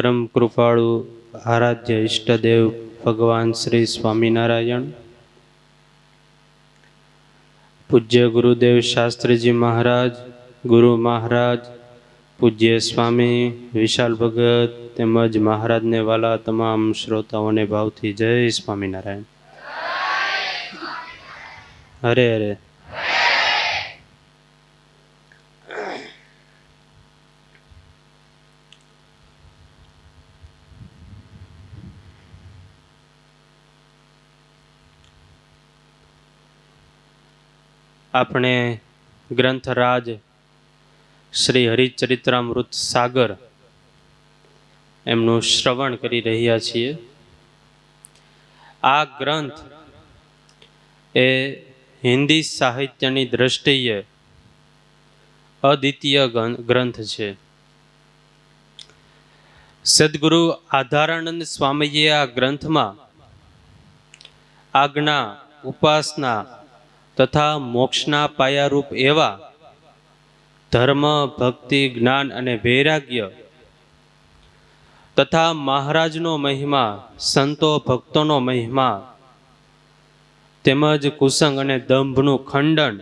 પરમ કૃપાળુ આરાધ્ય ઈષ્ટદેવ ભગવાન શ્રી સ્વામિનારાયણ, પૂજ્ય ગુરુદેવ શાસ્ત્રીજી મહારાજ, ગુરુ મહારાજ, પૂજ્ય સ્વામી વિશાલ ભગત તેમજ મહારાજને વાલા તમામ શ્રોતાઓને ભાવથી જય સ્વામિનારાયણ. હરે હરે. આપણે ગ્રંથરાજ શ્રી હરિચરિત્રામૃત સાગર એમનું શ્રવણ કરી રહ્યા છીએ. આ ગ્રંથ એ હિન્દી સાહિત્યની દ્રષ્ટિએ અદ્વિતીય ગ્રંથ છે. સદગુરુ આધારાનંદ સ્વામીએ આ ગ્રંથમાં આજ્ઞા, ઉપાસના તથા મોક્ષના પાયારૂપ એવા ધર્મ, ભક્તિ, જ્ઞાન અને વૈરાગ્ય તથા મહારાજનો મહિમા, સંતો ભક્તોનો મહિમા તેમજ કુસંગ અને દંભનું ખંડન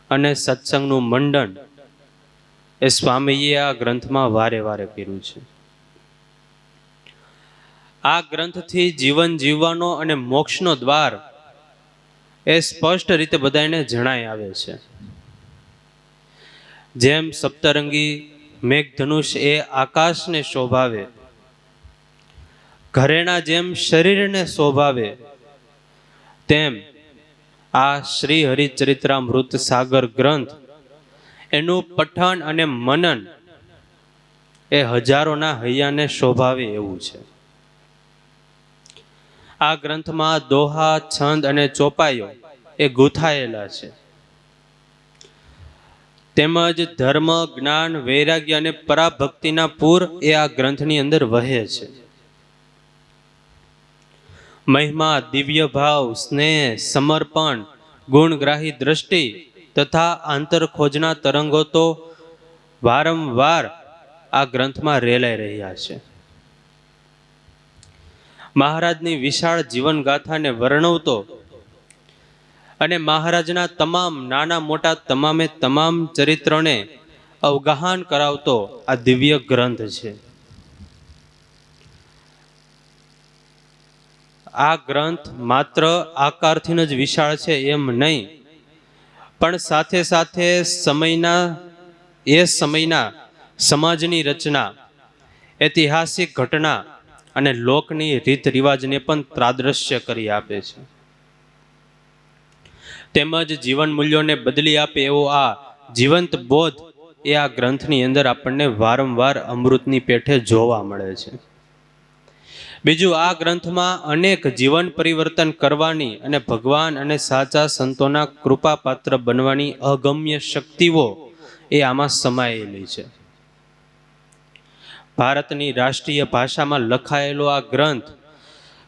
અને સત્સંગનું મંડન એ સ્વામીએ આ ગ્રંથમાં વારે વારે કર્યું છે. આ ગ્રંથથી જીવન જીવવાનો અને મોક્ષનો દ્વાર એ સ્પષ્ટ રીતે બધાને જણાય આવે છે. જેમ સપ્તરંગી મેઘધનુષ એ આકાશને શોભાવે, ઘરેણા જેમ શરીરને શોભાવે, તેમ આ શ્રી હરિચરિત્રામૃત સાગર ગ્રંથ એનું પઠન અને મનન એ હજારોના હૈયાને શોભાવે એવું છે. આ ગ્રંથમાં દોહા, છંદ અને ચોપાઈઓ એ ગૂંથાયેલા છે. તેમજ ધર્મ, જ્ઞાન, વૈરાગ્ય અને પરાભક્તિના પૂર એ આ ગ્રંથની અંદર વહે છે. મહિમા, દિવ્ય ભાવ, સ્નેહ, સમર્પણ, ગુણગ્રાહી દ્રષ્ટિ તથા આંતરખોજના તરંગો તો વારંવાર આ ગ્રંથમાં રેલાઈ રહ્યા છે. મહારાજની વિશાળ જીવનગાથાને વર્ણવતો અને મહારાજના તમામ નાના મોટા તમામે તમામ ચરિત્રોને અવગાહન કરાવતો આ દિવ્ય ગ્રંથ છે. આ ગ્રંથ માત્ર આકારથી જ વિશાળ છે એમ નહીં, પણ સાથે સાથે સમયના સમાજની રચના, ઐતિહાસિક ઘટના અને લોકની રીત રિવાજને પણ ત્રાદ્રશ્ય કરી આપે છે. તેમજ જીવન મૂલ્યોને બદલી આપે એવો આ જીવંત બોધ એ આ ગ્રંથની અંદર આપણને વારંવાર અમૃતની પેઠે જોવા મળે છે. બીજું, આ ગ્રંથમાં અનેક જીવન પરિવર્તન કરવાની અને ભગવાન અને સાચા સંતોના કૃપાપાત્ર બનવાની અગમ્ય શક્તિઓ એ આમાં સમાયેલી છે. ભારતની રાષ્ટ્રીય ભાષામાં લખાયેલો આ ગ્રંથ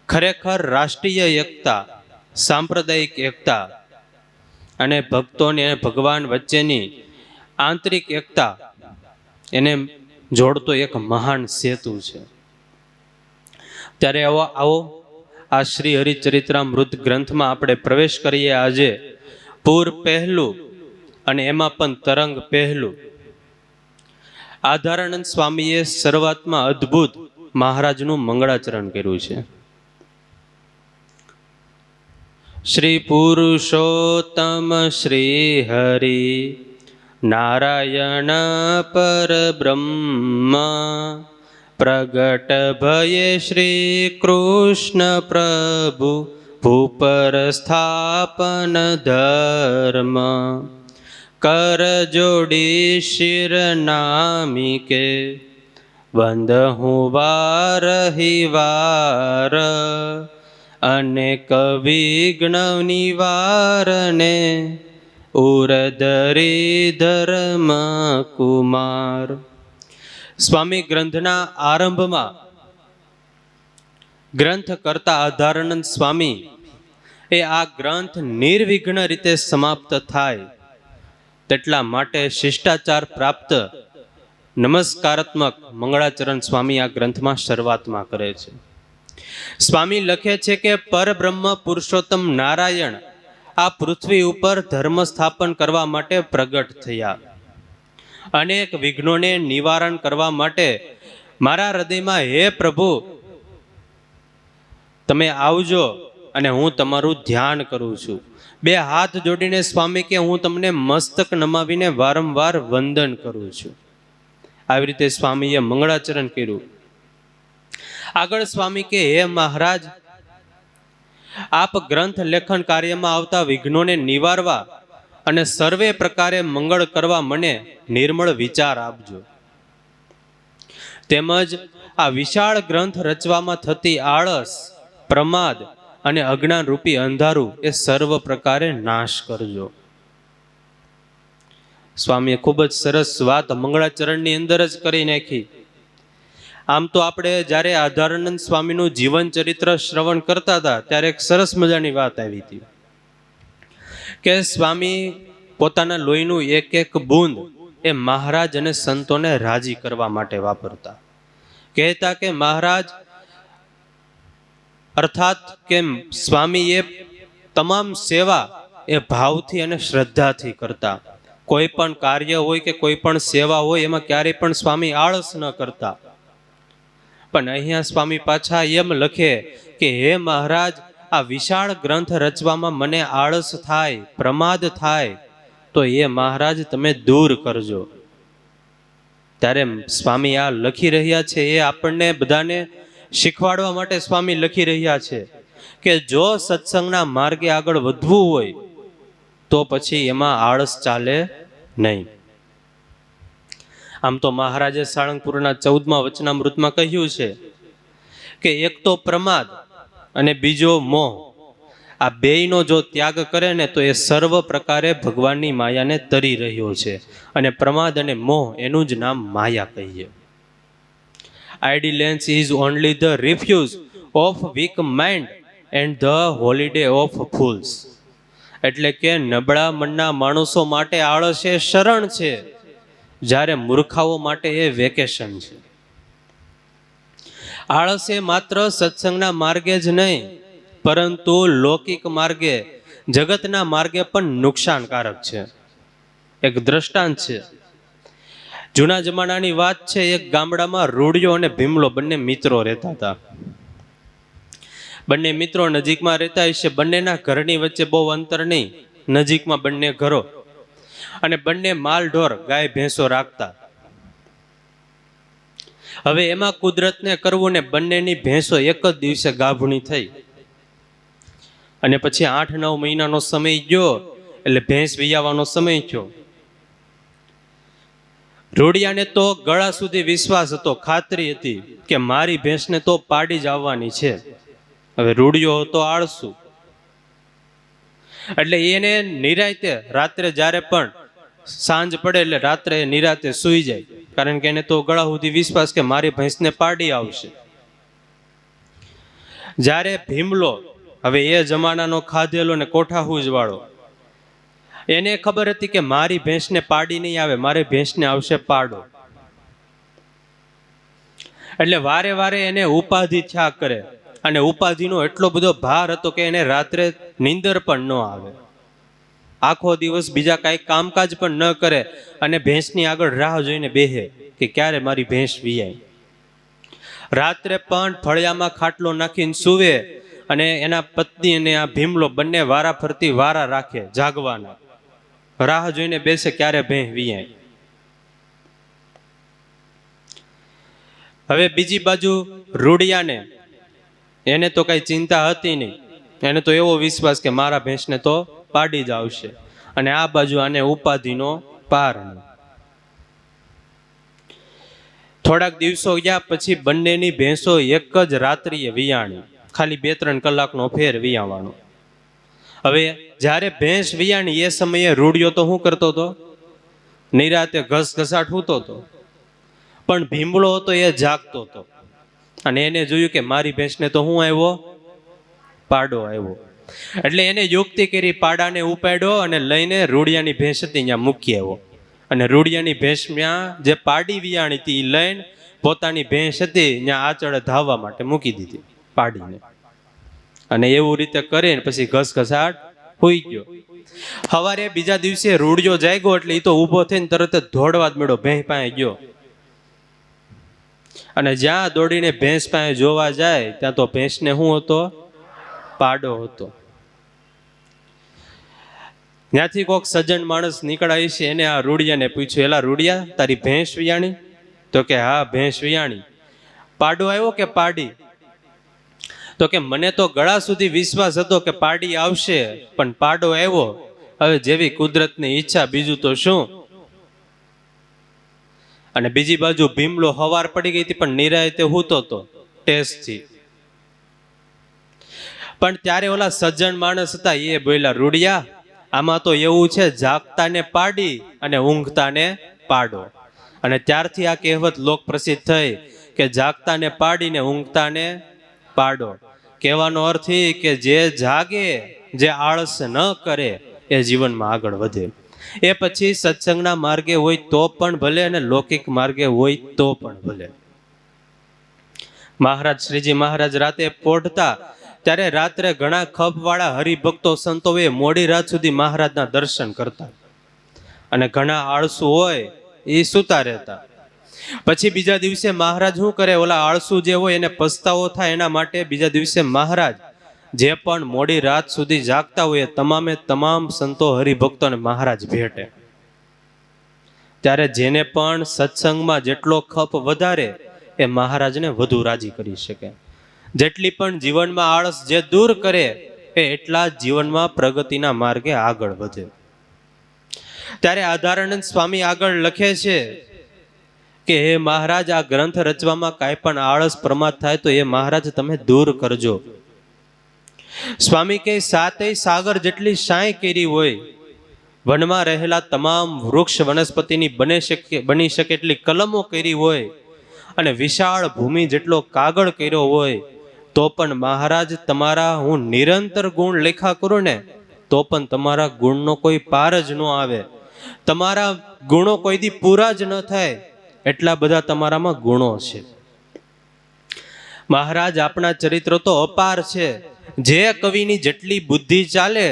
ખરેખર રાષ્ટ્રીય એકતા, સાંપ્રદાયિક એકતા અને ભક્તોને અને ભગવાન વચ્ચેની આંતરિક એકતા એને જોડતો એક મહાન સેતુ છે. ત્યારે આવો આ શ્રી હરિચરિત્રામૃત ગ્રંથમાં આપણે પ્રવેશ કરીએ. આજે પૂર પહેલું અને એમાં પણ તરંગ પહેલું. આધારાનંદ સ્વામીએ શરૂઆતમાં અદ્ભુત મહારાજનું મંગળાચરણ કર્યું છે. શ્રી પુરુષોત્તમ શ્રી હરિ નારાયણ પરબ્રહ્મ પ્રગટ ભયે શ્રી કૃષ્ણ પ્રભુ ભૂપર સ્થાપન ધર્મ કર જોડી શિર નામી કે વંદહું વાર વાર અનેક વિઘ્ન નિવારને ઉરધરી ધર્મ કુમાર. સ્વામી ગ્રંથના આરંભમાં ગ્રંથ કરતા આધારાનંદ સ્વામી એ આ ગ્રંથ નિર્વિઘ્ન રીતે સમાપ્ત થાય તેટલા માટે શિષ્ટાચાર પ્રાપ્ત નમસ્કારાત્મક મંગળાચરણ સ્વામી આ ગ્રંથમાં શરૂઆતમાં કરે છે. સ્વામી લખે છે કે પરબ્રહ્મ પુરુષોત્તમ નારાયણ આ પૃથ્વી ઉપર ધર્મ સ્થાપન કરવા માટે પ્રગટ થયા. અનેક વિઘ્નોને નિવારણ કરવા માટે મારા હૃદયમાં હે પ્રભુ તમે આવજો અને હું તમારું ધ્યાન કરું છું. બે હાથ જોડીને સ્વામી કે હું તમને મસ્તક નમાવીને વારંવાર વંદન કરું છું. આવી રીતે સ્વામીએ મંગળાચરણ કર્યું. આગળ સ્વામી કે હે મહારાજ, આપ ગ્રંથ લેખન કાર્યમાં આવતા વિઘ્નોને નિવારવા અને સર્વે પ્રકારે મંગળ કરવા મને નિર્મળ વિચાર આપજો. તેમજ આ વિશાળ ગ્રંથ રચવામાં થતી આળસ, પ્રમાદ અને અજ્ઞાન રૂપી અંધારું એ સર્વ પ્રકારે નાશ કરજો. સ્વામીએ ખૂબ જ સરસ વાત મંગળાચરણની અંદર જ કરી નાખી. આમ તો આપણે જ્યારે આધારાનંદ સ્વામીનું જીવન ચરિત્ર શ્રવણ કરતા હતા ત્યારે એક સરસ મજાની વાત આવી હતી કે સ્વામી પોતાના લોહીનું એક એક બૂંદ એ મહારાજ અને સંતોને રાજી કરવા માટે વાપરતા. કહેતા કે મહારાજ અર્થાત કે સ્વામી એ તમામ સેવા એ ભાવથી અને શ્રદ્ધાથી કરતા. કોઈ પણ કાર્ય હોય કે કોઈ પણ સેવા હોય એમાં ક્યારેય પણ સ્વામી આળસ ન કરતા. પણ અહીંયા સ્વામી પાછા એમ લખે કે હે મહારાજ, આ વિશાળ ગ્રંથ રચવામાં મને આળસ થાય, પ્રમાદ થાય તો એ મહારાજ તમે દૂર કરજો. ત્યારે સ્વામી આ લખી રહ્યા છે એ આપણને બધાને શીખવાડવા માટે સ્વામી લખી રહ્યા છે કે જો સત્સંગના માર્ગે આગળ વધવું હોય તો પછી એમાં આળસ ચાલે નહીં. આમ તો મહારાજે સાળંગપુરના 14મા વચનામૃતમાં કહ્યું છે કે એક તો પ્રમાદ અને બીજો મોહ, આ બેયનો જો ત્યાગ કરે ને તો એ સર્વ પ્રકારે ભગવાનની માયાને તરી રહ્યો છે. અને પ્રમાદ અને મોહ એનું જ નામ માયા કહીએ. Idleness is only the refuge of weak mind and the holiday of fools. એટલે કે નબળા મનના માણસો માટે આળસ એ શરણ છે, જ્યારે મૂર્ખાઓ માટે એ વેકેશન છે. આળસ એ માત્ર સત્સંગના માર્ગે જ નહીં પરંતુ લૌકિક માર્ગે, જગતના માર્ગે પણ નુકસાનકારક છે. એક દ્રષ્ટાંત છે. જૂના જમાનાની વાત છે. એક ગામડામાં રૂડિયો અને ભીમલો બંને મિત્રો રહેતા હતા. બંને મિત્રો નજીકમાં રહેતા હશે. બંનેના ઘરની વચ્ચે બહુ અંતર નહીં, નજીકમાં બંને ઘરો, અને બંને માલ ઢોર ગાય ભેંસો રાખતા. હવે એમાં કુદરતને કરવું ને બંનેની ભેંસો એક જ દિવસે ગાભણી થઈ અને પછી 8-9 મહિનાનો સમય ગયો એટલે ભેંસ વિયાવાનો સમય થયો. રૂડિયાને તો ગળા સુધી વિશ્વાસ હતો, ખાતરી હતી કે મારી ભેંસને તો પાડી જ આવવાની છે. હવે રૂડિયો હતો આળસુ, એટલે એને નિરાતે રાત્રે જ્યારે પણ સાંજ પડે એટલે રાત્રે નિરાતે સૂઈ જાય, કારણ કે એને તો ગળા સુધી વિશ્વાસ કે મારી ભેંસને પાડી આવશે. જ્યારે ભીમલો, હવે એ જમાનાનો ખાધેલો ને કોઠાહૂજ વાળો, એને ખબર હતી કે મારી ભેંસને પાડી નહીં આવે, મારી ભેંસને આવશે પાડો. એટલે વારે વારે એને ઉપાધિ થયા કરે, અને ઉપાધિનો એટલો બધો ભાર હતો કે એને રાત્રે નીંદર પણ ન આવે. આખો દિવસ બીજા કાંઈ કામકાજ પણ ન કરે અને ભેંસની આગળ રાહ જોઈને બેહે કે ક્યારે મારી ભેંસ વિયાય. રાત્રે પણ ફળિયામાં ખાટલો નાખીને સૂવે અને એના પત્ની અને આ ભીમલો બંને વારા ફરતી વારા રાખે, જાગવાના, રાહ જોઈને બેસે ક્યારે ભેંસ વિયાય. હવે બીજી બાજુ રૂડિયાને, એને તો કઈ ચિંતા હતી નહીં, એને તો એવો વિશ્વાસ કે મારા ભેંસને તો પાડી જ આવશે. અને આ બાજુ આને ઉપાધિનો પાર નહીં. થોડાક દિવસો ગયા પછી બંનેની ભેંસો એક જ રાત્રિએ વિયાણી, ખાલી 2-3 કલાકનો ફેર વિયાવાનો. હવે જ્યારે ભેંસ વિયાણી એ સમયે રૂડિયો તો શું કરતો હતો? નિરાતે ઘસઘસાટ સૂતો હતો. પણ ભીમલો હતો એ જાગતો હતો અને એને જોયું કે મારી ભેંસને તો હું આવ્યો? પાડો આવ્યો. એટલે એને યુક્તિ કરી, પાડાને ઉપાડ્યો અને લઈને રૂડિયાની ભેંસ હતી ત્યાં મૂકી આવ્યો. અને રૂડિયાની ભેંસમાં જે પાડી વિયાણી હતી એ લઈને પોતાની ભેંસ હતી ત્યાં આચળે ધાવવા માટે મૂકી દીધી પાડીને. અને એવું રીતે કરીને પછી ઘસઘસાટ હોઈ ગયો. સવારે બીજા દિવસે રૂડિયો જાગ્યો એટલે એ તો ઊભો થઈને તરત જ દોડવા જ મળ્યો, ભેંસ પાસે ગયો. અને જ્યાં દોડીને ભેંસ પાસે જોવા જાય ત્યાં તો ભેંસને શું હતો? પાડો હતો. ત્યાંથી કોઈક સજ્જન માણસ નીકળાય છે, એને આ રૂડિયાને પૂછ્યું, એલા રૂડિયા, તારી ભેંસ વિયાણી? તો કે હા, ભેંસ વિયાણી. પાડો આવ્યો કે પાડી? તો કે મને તો ગળા સુધી વિશ્વાસ હતો કે પાડી આવશે, પણ પાડો આવ્યો. હવે જેવી કુદરતની ઈચ્છા, બીજું તો શું. અને બીજી બાજુ ભીમલો હવાર પડી ગઈ હતી પણ નિરાયતે હૂતો હતો ટેસ્ટથી. પણ ત્યારે ઓલા સજ્જન માણસ હતા એ બોલ્યા, રૂડિયા, આમાં તો એવું છે, જાગતાને પાડી અને ઊંઘતાને પાડો. અને ત્યારથી આ કહેવત લોક પ્રસિદ્ધ થઈ કે જાગતાને પાડીને ઊંઘતાને પાડો. કહેવાનો અર્થ એ કે જે જાગે, જે આળસ ન કરે એ જીવનમાં આગળ વધે. એ પછી સત્સંગના માર્ગે હોય તો પણ ભલે અને લૌકિક માર્ગે હોય તો પણ ભલે. મહારાજ શ્રીજી મહારાજ રાતે પોઢતા ત્યારે રાત્રે ઘણા ખપવાળા હરિભક્તો સંતોએ મોડી રાત સુધી મહારાજના દર્શન કરતા. અને ઘણા આળસુ હોય એ સૂતા રહેતા. પછી બીજા દિવસે મહારાજ શું કરે, ઓલા આળસુ જે હોય એને પસ્તાવો થાય એના માટે બીજા દિવસે મહારાજ જે પણ મોડી રાત સુધી જાગતા હોય તમામે તમામ સંતો હરિભક્તોને મહારાજ ભેટે. ત્યારે જેને પણ સત્સંગમાં જેટલો ખપ વધારે એ મહારાજને વધુ રાજી કરી શકે. જેટલી પણ જીવનમાં આળસ જે દૂર કરે એ એટલા જીવનમાં પ્રગતિના માર્ગે આગળ વધે. ત્યારે આધારાનંદ સ્વામી આગળ લખે છે કે હે મહારાજ, આ ગ્રંથ રચવામાં કાંઈ પણ આળસ પ્રમાદ થાય તો એ મહારાજ તમે દૂર કરજો. સ્વામી કે સાતેય સાગર જેટલી સાય કેરી હોય, વનમાં રહેલા તમામ વૃક્ષ વનસ્પતિની બની શકે એટલી કલમો કરી હોય, અને વિશાળ ભૂમિ જેટલો કાગળ કર્યો હોય, તો પણ મહારાજ તમારા હું નિરંતર ગુણ લેખા કરું ને તો પણ તમારા ગુણનો કોઈ પાર જ ન આવે. તમારા ગુણો કોઈ દી પૂરા જ ન થાય, એટલા બધા તમારામાં ગુણો છે. મહારાજ આપણા ચરિત્રો તો અપાર છે. જે કવિની જેટલી બુદ્ધિ ચાલે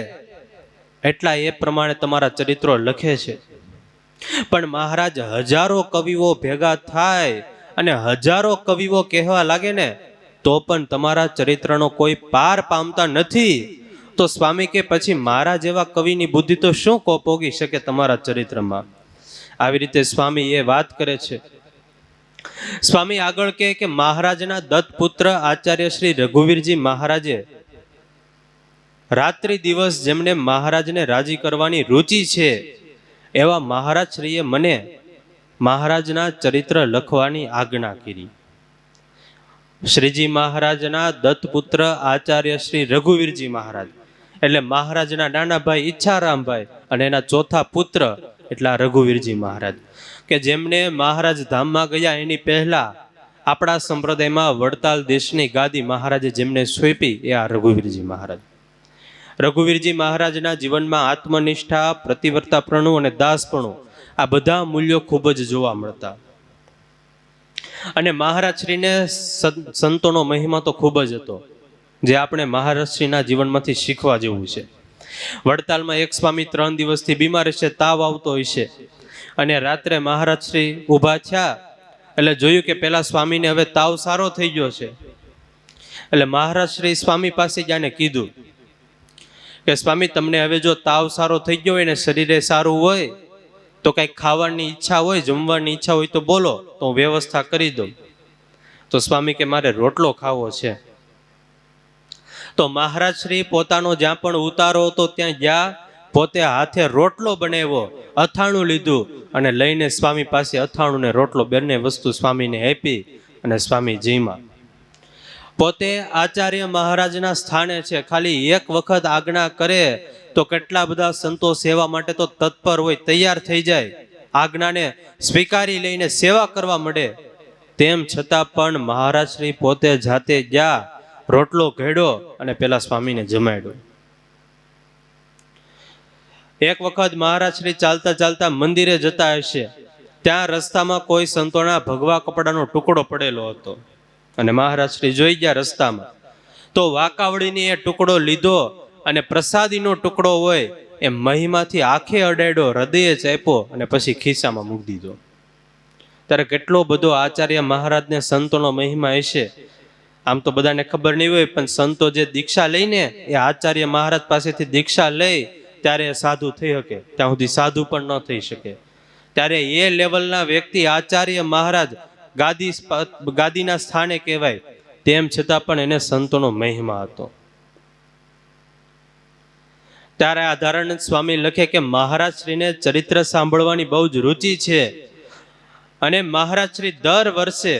એટલા એ પ્રમાણે તમારા ચરિત્રો લખે છે. પણ મહારાજ હજારો કવિઓ ભેગા થાય અને હજારો કવિઓ કહેવા લાગે ને તો પણ તમારા ચરિત્રનો કોઈ પાર પામતા નથી. તો સ્વામી કે પછી મારા જેવા કવિની બુદ્ધિ તો શું પોગી શકે તમારા ચરિત્રમાં. આવી રીતે સ્વામી એ વાત કરે છે. સ્વામી આગળ કહે કે મહારાજના દત્તપુત્ર આચાર્ય શ્રી રઘુવીરજી મહારાજે રાત્રિ દિવસ જેમને મહારાજને રાજી કરવાની રુચિ છે એવા મહારાજ શ્રીએ મને મહારાજના ચરિત્ર લખવાની આજ્ઞા કરી. શ્રીજી મહારાજના દત્તપુત્ર આચાર્ય શ્રી રઘુવીરજી મહારાજ એટલે મહારાજના નાના ભાઈ ઈચ્છારામભાઈ અને એના ચોથા પુત્ર એટલા રઘુવીરજી મહારાજ કે જેમને મહારાજ ધામમાં ગયા એની પહેલા આપણા સંપ્રદાયમાં વડતાલ દેશની ગાદી મહારાજે જેમને સોંપી એ આ રઘુવીરજી મહારાજ. રઘુવીરજી મહારાજના જીવનમાં આત્મનિષ્ઠા, પ્રતિવર્તાપણું અને દાસપણું આ બધા મૂલ્યો ખૂબ જ જોવા મળતા. અને મહારાજ શ્રીને સંતોનો મહિમા તો ખૂબ જ હતો, જે આપણે મહારાજ શ્રીના જીવનમાંથી શીખવા જેવું છે. વડતાલમાં એક સ્વામી 3 દિવસથી બીમાર છે, તાવ આવતો હોય છે. અને રાત્રે મહારાજ શ્રી ઊભા થયા એટલે જોયું કે પેલા સ્વામીને હવે તાવ સારો થઈ ગયો છે. એટલે મહારાજ શ્રી સ્વામી પાસે ગયા ને કીધું કે સ્વામી, તમને હવે જો તાવ સારો થઈ ગયો હોય ને શરીરે સારું હોય તો કંઈક ખાવાની ઈચ્છા હોય, જમવાની ઈચ્છા હોય તો બોલો, તો હું વ્યવસ્થા કરી દઉં. તો સ્વામી કે મારે રોટલો ખાવો છે. તો મહારાજ શ્રી પોતાનો જ્યાં પણ ઉતારો હતો ત્યાં ગયા, પોતે હાથે રોટલો બનાવ્યો, અથાણું લીધું અને લઈને સ્વામી પાસે અથાણું ને રોટલો બંને વસ્તુ સ્વામીને આપી અને સ્વામી જમ્યા. પોતે આચાર્ય મહારાજના સ્થાને છે, ખાલી એક વખત આજ્ઞા કરે તો કેટલા બધા સંતો સેવા માટે તો તત્પર હોય, તૈયાર થઈ જાય, આજ્ઞાને સ્વીકારી લઈને સેવા કરવા મળે. તેમ છતાં પણ મહારાજ શ્રી પોતે જાતે ગયા, રોટલો ઘેડ્યો અને પેલા સ્વામીને જમાડ્યો. એક વખત મહારાજ શ્રી ચાલતા ચાલતા મંદિરે જતા હશે, ત્યાં રસ્તામાં કોઈ સંતોના ભગવા કપડાનો ટુકડો પડેલો હતો અને મહારાજ શ્રી જોઈ ગયા રસ્તામાં, તો વાકાવડીની એ ટુકડો લીધો અને પ્રસાદીનો ટુકડો હોય એ મહીમાંથી આંખે અડાડ્યો, હૃદયે ચાપ્યો અને પછી ખિસ્સામાં મૂકી દીધો. ત્યારે કેટલો બધો આચાર્ય મહારાજને સંતોનો મહિમા હશે. આમ તો બધાને ખબર નહીં હોય, પણ સંતો જે દીક્ષા લઈને એ આચાર્ય મહારાજ પાસેથી દીક્ષા લઈ ત્યારે એ સાધુ થઈ શકે, ત્યાં સુધી સાધુ પણ ન થઈ શકે. ત્યારે એ લેવલના વ્યક્તિ આચાર્ય મહારાજ ગાદીના સ્થાને કહેવાય, તેમ છતાં પણ એને સંતોનો મહિમા હતો. ત્યારે આધારાનંદ સ્વામી લખે કે મહારાજ શ્રીને ચરિત્ર સાંભળવાની બહુ જ રુચિ છે અને મહારાજ શ્રી દર વર્ષે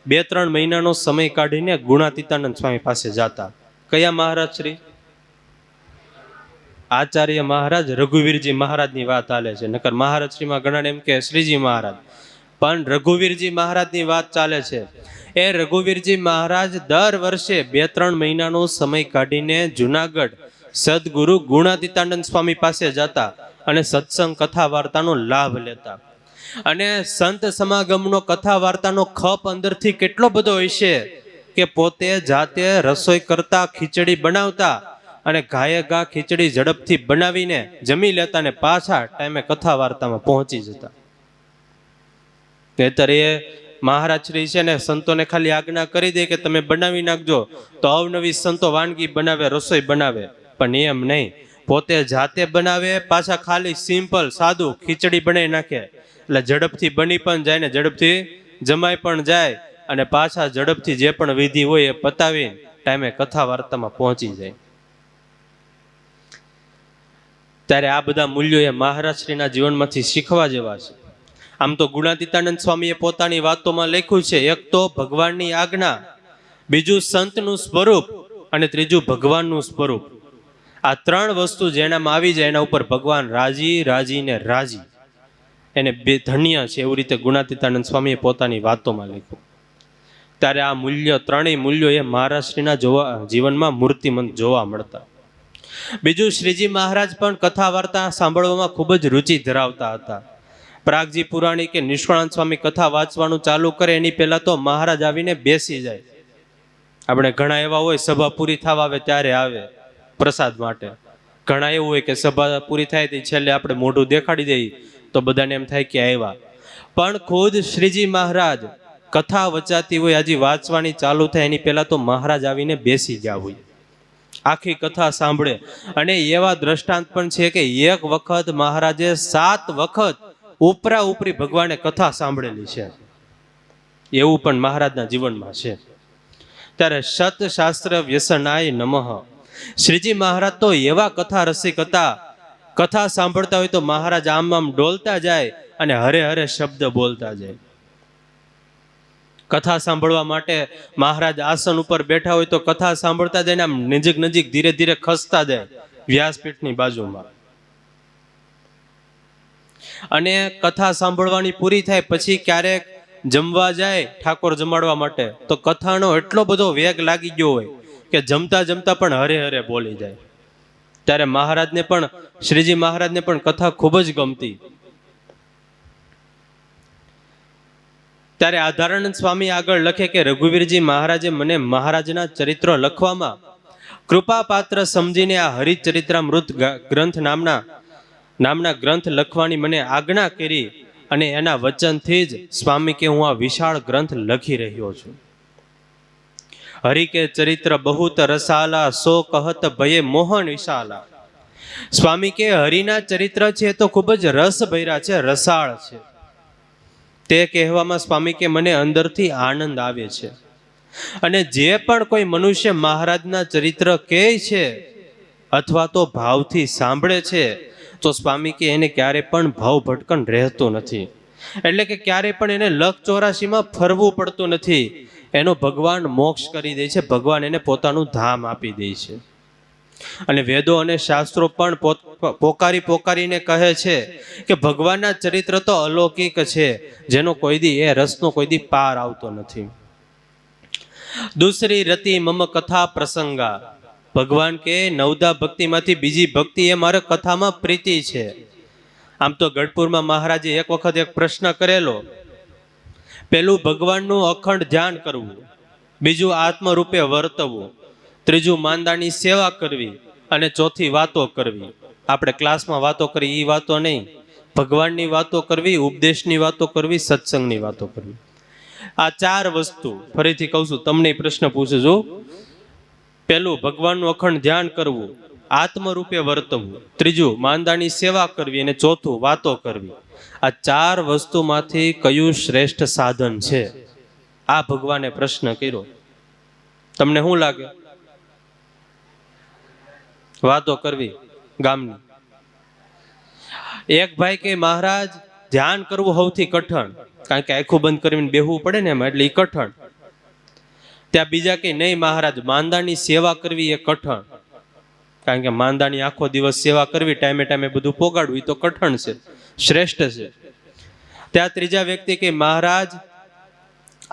2-3 મહિનાનો સમય કાઢીને ગુણાતીતાનંદ સ્વામી પાસે જાતા. કયા મહારાજ શ્રી? આચાર્ય મહારાજ રઘુવીરજી મહારાજની વાત ચાલે છે, નકર મહારાજ શ્રીમાં ઘણા એમ કે શ્રીજી મહારાજ, પણ રઘુવીરજી મહારાજની વાત ચાલે છે. એ રઘુવીરજી મહારાજ દર વર્ષે 2-3 મહિનાનો સમય કાઢીને જુનાગઢ સદગુરુ ગુણાતીતાનંદ સ્વામી પાસે જતા અને સત્સંગ કથા વાર્તાનો લાભ લેતા. અને સંત સમાગમનો કથા વાર્તાનો ખપ અંદરથી કેટલો બધો હશે કે પોતે જાતે રસોઈ કરતા, ખીચડી બનાવતા અને ગાયે ગા ખીચડી ઝડપથી બનાવીને જમી લેતા ને પાછા ટાઈમે કથા વાર્તામાં પહોંચી જતા. નહીતર એ મહારાજ શ્રી છે ને સંતોને ખાલી આજ્ઞા કરી દે કે તમે બનાવી નાખજો, તો અવનવી સંતો વાનગી બનાવે, રસોઈ બનાવે, પણ એમ નહીં. પોતે જાતે બનાવે, પાછા ખાલી સિમ્પલ સાદું ખીચડી બનાવી નાખે, એટલે ઝડપથી બની પણ જાય ને ઝડપથી જમાઈ પણ જાય અને પાછા ઝડપથી જે પણ વિધિ હોય એ પતાવી ટાઈમે કથા વાર્તામાં પહોંચી જાય. ત્યારે આ બધા મૂલ્યો એ મહારાજ શ્રીના જીવનમાંથી શીખવા જેવા છે. આમ તો ગુણાતીતાનંદ સ્વામીએ પોતાની વાતોમાં લખ્યું છે, એક તો ભગવાનની આજ્ઞા, બીજું સંતનું સ્વરૂપ અને ત્રીજું ભગવાનનું સ્વરૂપ. આ 3 વસ્તુ જેનામાં આવી જાય એના ઉપર ભગવાન રાજી ને રાજી, એને બે ધન્ય છે, એવું રીતે ગુણાતીતાનંદ સ્વામીએ પોતાની વાતોમાં લખ્યું. ત્યારે આ ત્રણેય મૂલ્યો એ મહારાજ શ્રીના જીવનમાં મૂર્તિમંત જોવા મળતા. બીજું, શ્રીજી મહારાજ પણ કથા વાર્તા સાંભળવામાં ખૂબ જ રુચિ ધરાવતા હતા. પ્રાગજી પુરાણી કે નિષ્કળાનંદ સ્વામી કથા વાંચવાનું ચાલુ કરે એની પહેલા તો મહારાજ આવીને બેસી જાય. આપણે ઘણા એવા હોય સભા પૂરી થવા આવે ત્યારે આવે પ્રસાદ માટે, ઘણા એવું હોય કે સભા પૂરી થાય તે છેલ્લે આપણે મોઢું દેખાડી દઈએ તો બધાને એમ થાય કે આવ્યા. પણ ખુદ શ્રીજી મહારાજ કથા વચાતી હોય, હજી વાંચવાની ચાલુ થાય એની પહેલા તો મહારાજ આવીને બેસી ગયા હોય, આખી કથા સાંભળે. અને એવા દ્રષ્ટાંત પણ છે કે એક વખત મહારાજે 7 વખત ઉપરા ઉપરી ભગવાને કથા સાંભળેલી છે, એવું પણ મહારાજના જીવનમાં છે. ત્યારે સત શાસ્ત્ર વ્યસનાય નમઃ, શ્રીજી મહારાજ તો એવા કથા રસિક હતા, કથા સાંભળતા હોય તો મહારાજ આમ આમ ડોલતા જાય અને હરે હરે શબ્દ બોલતા જાય. કથા સાંભળવા માટે મહારાજ આસન ઉપર બેઠા હોય તો કથા સાંભળતા જાય ને આમ નજીક નજીક ધીરે ધીરે ખસતા જાય વ્યાસપીઠની બાજુમાં. અને કથા સાંભળવાની પૂરી થાય પછી ક્યારેક જમવા જાય ઠાકોર જમાડવા માટે, તો કથાનો એટલો બધો વેગ લાગી ગયો હોય કે જમતા જમતા પણ હરે હરે બોલી જાય. ત્યારે મહારાજને પણ, શ્રીજી મહારાજને પણ કથા ખૂબ જ ગમતી. ત્યારે આધારાનંદ સ્વામી આગળ લખે કે રઘુવીરજી મહારાજે મને મહારાજના ચરિત્રો લખવામાં કૃપાપાત્ર સમજીને આ હરિચરિત્રામૃત ગ્રંથ નામના ગ્રંથ લખવાની મને આજ્ઞા કરી અને એના વચનથી જ સ્વામી કે હું આ વિશાળ ગ્રંથ લખી રહ્યો છું. હરિ કે ચરિત્ર બહુત રસાલા, સો કહત ભયે મોહન વિશાલા. સ્વામી કે હરિના ચરિત્ર છે તો ખૂબ જ રસ ભર્યા છે, રસાળ છે. તે કહેવામાં સ્વામી કે મને અંદરથી આનંદ આવે છે. અને જે પણ કોઈ મનુષ્ય મહારાજના ચરિત્ર કહે છે અથવા તો ભાવથી સાંભળે છે તો સ્વામી કે એને ક્યારે પણ ભાવ ભટકન રહેતો નથી. એટલે કે ક્યારે પણ એને લખ 84માં ફરવું પડતું નથી. એનો ભગવાન મોક્ષ કરી દે છે, ભગવાન એને પોતાનું ધામ આપી દે છે. અને વેદો અને શાસ્ત્રો પણ પોકારીને કહે છે કે ભગવાનના ચરિત્ર તો અલૌકિક છે, જેનો કોઈ દી એ રસનો કોઈ દી પાર આવતો નથી. દૂસરી રતિ મમ કથા પ્રસંગા, ભગવાન કે નવદા ભક્તિમાંથી બીજી ભક્તિ એ મારે કથામાં પ્રીતિ છે. આમ તો ગઢપુરમાં મહારાજે એક વખત એક પ્રશ્ન કરેલો. પેલું ભગવાનનું અખંડ ધ્યાન કરવું, બીજું આત્મરૂપે વર્તવું, ત્રીજું માંદાની સેવા કરવી અને ચોથી વાતો કરવી. આપણે ક્લાસમાં વાતો કરી એ વાતો નહીં, ભગવાનની વાતો કરવી, ઉપદેશની વાતો કરવી, સત્સંગની વાતો કરવી. આ ચાર વસ્તુ ફરીથી કહું છું, તમને પ્રશ્ન પૂછું છું. પેલું ભગવાનનું અખંડ ધ્યાન કરવું, આત્મરૂપે વર્તવું, ત્રીજું માંદાની સેવા કરવી અને ચોથું વાતો કરવી. આ ચાર વસ્તુમાંથી કયું શ્રેષ્ઠ સાધન છે? આ ભગવાને પ્રશ્ન કર્યો. તમને શું લાગે? વાતો કરવી ગામની. એક ભાઈ કે મહારાજ ધ્યાન કરવું સૌથી કઠણ, કારણ કે આંખું બંધ કરીને બેહવું પડે ને એમાં, એટલે એ કઠણ. ત્યાં બીજા કે નહીં મહારાજ, માંદાની સેવા કરવી એ કઠણ, કારણ કે માંદાની આખો દિવસ સેવા કરવી, ટાઈમે ટાઈમે બધું પોગાડવું, એ તો કઠણ છે, શ્રેષ્ઠ છે. ત્યાં ત્રીજા વ્યક્તિ કે મહારાજ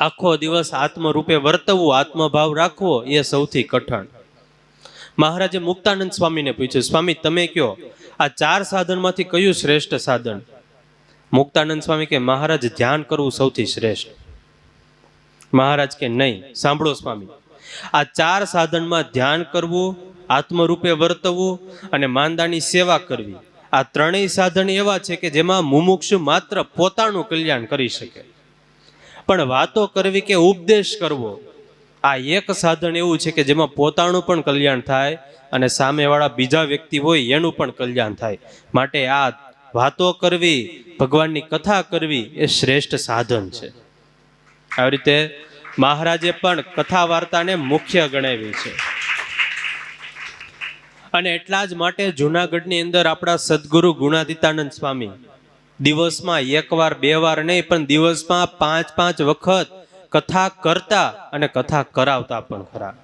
આખો દિવસ આત્મરૂપે વર્તવું, આત્મભાવ રાખવો એ સૌથી કઠણ. મહારાજે મુક્તાનંદ સ્વામીને પૂછ્યું, સ્વામી તમે કયો આ ચાર સાધનમાંથી કયું શ્રેષ્ઠ સાધન? મુક્તાનંદ સ્વામી કે મહારાજ ધ્યાન કરવું સૌથી શ્રેષ્ઠ. મહારાજ કે નહીં, સાંભળો સ્વામી, આ ચાર સાધનમાં ધ્યાન કરવું, આત્મરૂપે વર્તવું અને માંદાની સેવા કરવી, આ ત્રણેય સાધન એવા છે કે જેમાં મુમુક્ષુ માત્ર પોતાનું કલ્યાણ કરી શકે. પણ વાતો કરવી કે ઉપદેશ કરવો, આ એક સાધન એવું છે કે જેમાં પોતાનું પણ કલ્યાણ થાય અને સામેવાળા બીજા વ્યક્તિ હોય એનું પણ કલ્યાણ થાય. માટે આ વાતો કરવી, ભગવાનની કથા કરવી એ શ્રેષ્ઠ સાધન છે. આવી રીતે મહારાજે પણ કથા વાર્તાને મુખ્ય ગણાવી છે. અને એટલા જ માટે જુનાગઢની અંદર આપણા સદગુરુ ગુણાતીતાનંદ સ્વામી દિવસમાં એકવાર બે વાર નહીં, પણ દિવસમાં 5-5 વખત કથા કરતા અને કથા કરાવતા પણ ખરા.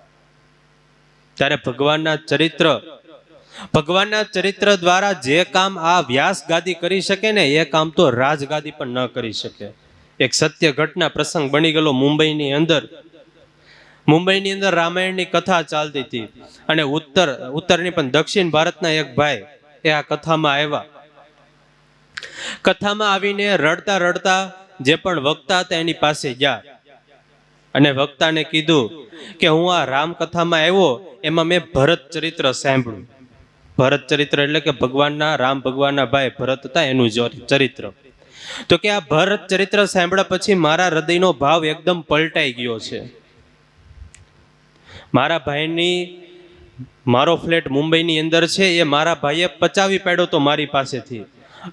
ત્યારે ભગવાનના ચરિત્ર દ્વારા જે કામ આ વ્યાસ ગાદી કરી શકે ને, એ કામ તો રાજગાદી પણ ન કરી શકે. એક સત્ય ઘટના પ્રસંગ બની ગયેલો મુંબઈની અંદર રામાયણની કથા ચાલતી હતી અને ઉત્તરની પણ દક્ષિણ ભારતના એક ભાઈ એ આ કથામાં આવ્યા. કથામાં આવીને રડતા રડતા જે પણ વક્તા હતા એની પાસે ગયા અને વક્તાને કીધું કે હું આ રામકથામાં આવ્યો, એમાં મેં ભરત ચરિત્ર સાંભળ્યું. ભરત ચરિત્ર એટલે કે રામ ભગવાનના ભાઈ ભરત હતા એનું ચરિત્ર. તો કે આ ભરત ચરિત્ર સાંભળ્યા પછી મારા હૃદયનો ભાવ એકદમ પલટાઈ ગયો છે. મારા ભાઈની મારો ફ્લેટ મુંબઈની અંદર છે, એ મારા ભાઈએ પચાવી પાડ્યો તો મારી પાસેથી,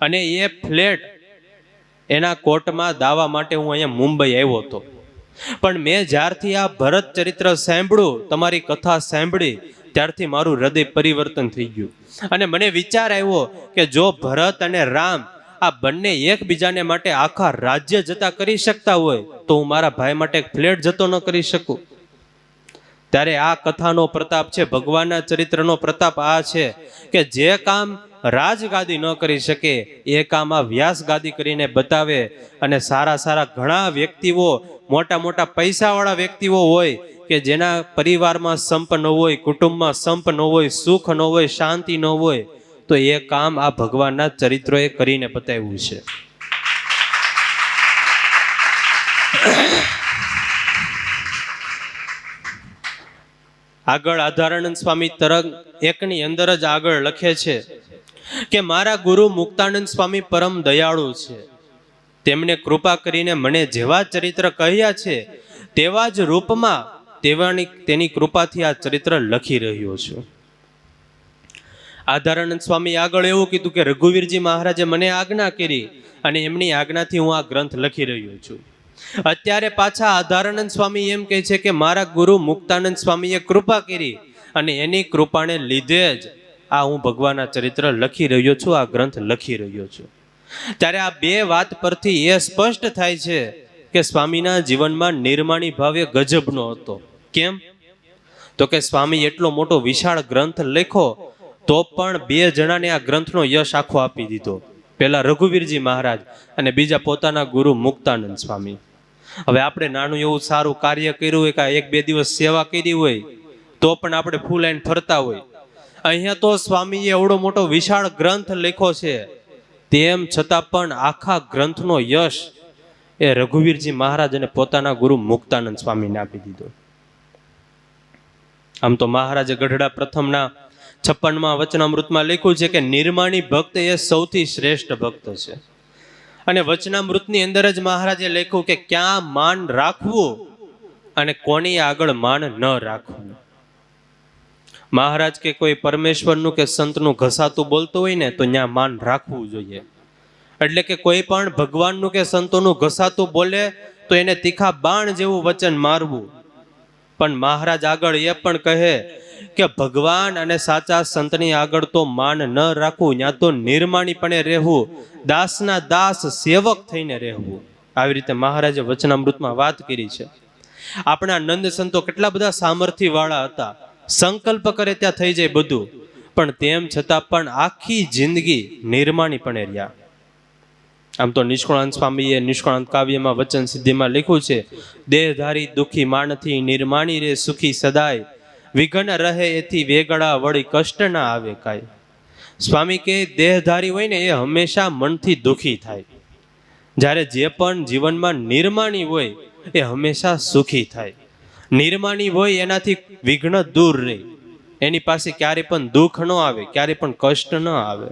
અને એ ફ્લેટ એના કોર્ટમાં દાવા માટે હું અહીંયા મુંબઈ આવ્યો હતો. પણ મેં જ્યારથી આ ભરત ચરિત્ર સાંભળ્યું, તમારી કથા સાંભળી, ત્યારથી મારું હૃદય પરિવર્તન થઈ ગયું. અને મને વિચાર આવ્યો કે જો ભરત અને રામ આ બંને એકબીજાને માટે આખા રાજ્ય જતા કરી શકતા હોય, તો હું મારા ભાઈ માટે ફ્લેટ જતો ન કરી શકું. ત્યારે આ કથાનો પ્રતાપ છે, ભગવાનના ચરિત્રનો પ્રતાપ આ છે કે જે કામ રાજગાદી ન કરી શકે એ કામ આ વ્યાસ ગાદી કરીને બતાવે. અને સારા ઘણા વ્યક્તિઓ, મોટા પૈસાવાળા વ્યક્તિઓ હોય કે જેના પરિવારમાં સંપ ન હોય, કુટુંબમાં સંપ ન હોય, સુખ ન હોય, શાંતિ ન હોય, તો એ કામ આ ભગવાનના ચરિત્રોએ કરીને બતાવ્યું છે. આગળ આધારાનંદ સ્વામી તરંગ 1 ની અંદર જ આગળ લખે છે કે મારા ગુરુ મુક્તાનંદ સ્વામી પરમ દયાળુ છે. તેમણે કૃપા કરીને મને જેવા ચરિત્ર કહ્યા છે તેવા જ રૂપમાં તેની કૃપાથી આ ચરિત્ર લખી રહ્યો છું. આધારાનંદ સ્વામી આગળ એવું કીધું કે રઘુવીરજી મહારાજે મને આજ્ઞા કરી અને એમની આજ્ઞાથી હું આ ગ્રંથ લખી રહ્યો છું. અત્યારે પાછા આધારાનંદ સ્વામી એમ કહે છે કે મારા ગુરુ મુક્તાનંદ સ્વામીએ કૃપા કરી અને એની કૃપાને લીધે જ આ હું ભગવાનના ચરિત્ર લખી રહ્યો છું, આ ગ્રંથ લખી રહ્યો છું. ત્યારે આ બે વાત પરથી એ સ્પષ્ટ થાય છે કે સ્વામીના જીવનમાં નિર્માણી ભાવ એ ગજબનો હતો. કેમ? તો કે સ્વામી એટલો મોટો વિશાળ ગ્રંથ લખ્યો તો પણ 2 જણાને આ ગ્રંથનો યશ આખો આપી દીધો. પહેલા રઘુવીરજી મહારાજ અને બીજા પોતાના ગુરુ મુક્તાનંદ સ્વામી. હવે આપણે નાનું એવું સારું કાર્ય કર્યું હોય કે 1-2 દિવસ સેવા કરી હોય તો પણ આપણે ફૂલ લઈને ફરતા હોય. અહીંયા તો સ્વામીએ એવડો મોટો વિશાળ ગ્રંથ લખ્યો છે, તેમ છતાં પણ આખા ગ્રંથનો યશ એ રઘુવીરજી મહારાજ અને પોતાના ગુરુ મુક્તાનંદ સ્વામીને આપી દીધો. આમ તો મહારાજે ગઢડા પ્રથમના 56માં વચનામૃતમાં લખ્યું છે કે નિર્માણી ભક્ત એ સૌથી શ્રેષ્ઠ ભક્ત છે. અને વચનામૃતની અંદર જ મહારાજે લખ્યું કે ક્યાં માન રાખવું અને કોની આગળ માન ન રાખવું. મહારાજ કે કોઈ પરમેશ્વરનું કે સંતનું ઘસાતું બોલતું હોય ને તો ત્યાં માન રાખવું જોઈએ. એટલે કે કોઈ પણ ભગવાનનું કે સંતોનું ઘસાતું બોલે તો એને તીખા બાણ જેવું વચન મારવું. પણ મહારાજ આગળ એ પણ કહે કે ભગવાન અને સાચા સંતની આગળ તો માન ન રાખવું, ત્યાં તો નિર્માણીપણે રહેવું, દાસના દાસ સેવક થઈને રહેવું. આવી રીતે મહારાજે વચનામૃતમાં વાત કરી છે. આપણા નંદ સંતો કેટલા બધા સામર્થ્ય વાળા હતા, સંકલ્પ કરે ત્યાં થઈ જાય બધું, પણ તેમ છતાં પણ આખી જિંદગી નિર્માણીપણે રહ્યા. આમ તો નિષ્કુળાનંદ સ્વામીએ નિષ્કુળાનંદ કાવ્યમાં વચન સિદ્ધિમાં લખ્યું છે, દેહધારી દુઃખી માણથી નિર્માણી રે સુખી સદાય, વિઘન રહે એથી વેગળા વળી કષ્ટ ના આવે કાંઈ. સ્વામી કે દેહધારી હોય ને એ હંમેશા મનથી દુઃખી થાય, જ્યારે જે પણ જીવનમાં નિર્માણી હોય એ હંમેશા સુખી થાય. નિર્માણી હોય એનાથી વિઘ્ન દૂર રહે, એની પાસે ક્યારે પણ દુઃખ ન આવે, ક્યારે પણ કષ્ટ ન આવે.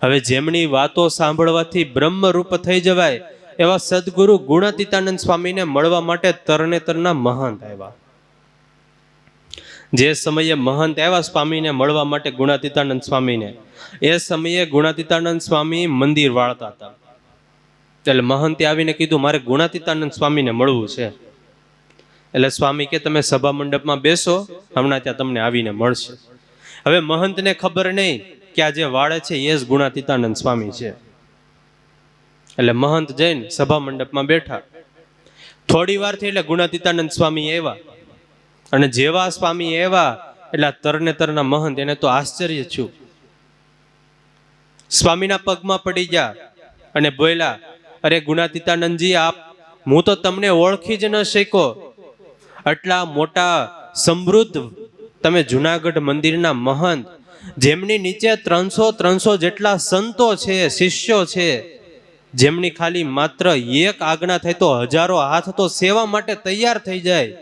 હવે જેમની વાતો સાંભળવાથી બ્રહ્મરૂપ થઈ જવાય એવા સદગુરુ ગુણાતીતાનંદ સ્વામીને મળવા માટે તરણેતરના મહંત આવ્યા. જે સમયે મહંત આવ્યા સ્વામીને મળવા માટે ગુણાતીતાનંદ સ્વામીને, એ સમયે ગુણાતીતાનંદ સ્વામી મંદિર વાળતા હતા. એટલે મહંતે આવીને કીધું મારે ગુણાતીતાનંદ સ્વામીને મળવું છે. એટલે સ્વામી કે તમે સભા મંડપમાં બેસો, હમણાં ત્યાં તમને આવીને મળશે. હવે મહંતને ખબર નહીં કે આ જે વાળે છે એ જ ગુણાતીતાનંદ સ્વામી છે. એટલે મહંત જઈને સભા મંડપમાં બેઠા. થોડી વાર થઈ એટલે ગુણાતીતાનંદ સ્વામી આવ્યા, અને જેવા સ્વામી આવ્યા એટલે તરણેતરના મહંત એને તો આશ્ચર્ય થયું. સ્વામીના પગમાં પડી ગયા અને બોલ્યા, અરે ગુણાતીતાનંદજી, હું તો તમને ઓળખી જ ન શક્યો. આટલા મોટા સમૃદ્ધ તમે જુનાગઢ મંદિરના મહંત, જેમની નીચે 300 જેટલા સંતો છે, શિષ્યો છે, જેમની ખાલી માત્ર એક આજ્ઞા થાય તો હજારો હાથ તો સેવા માટે તૈયાર થઈ જાય,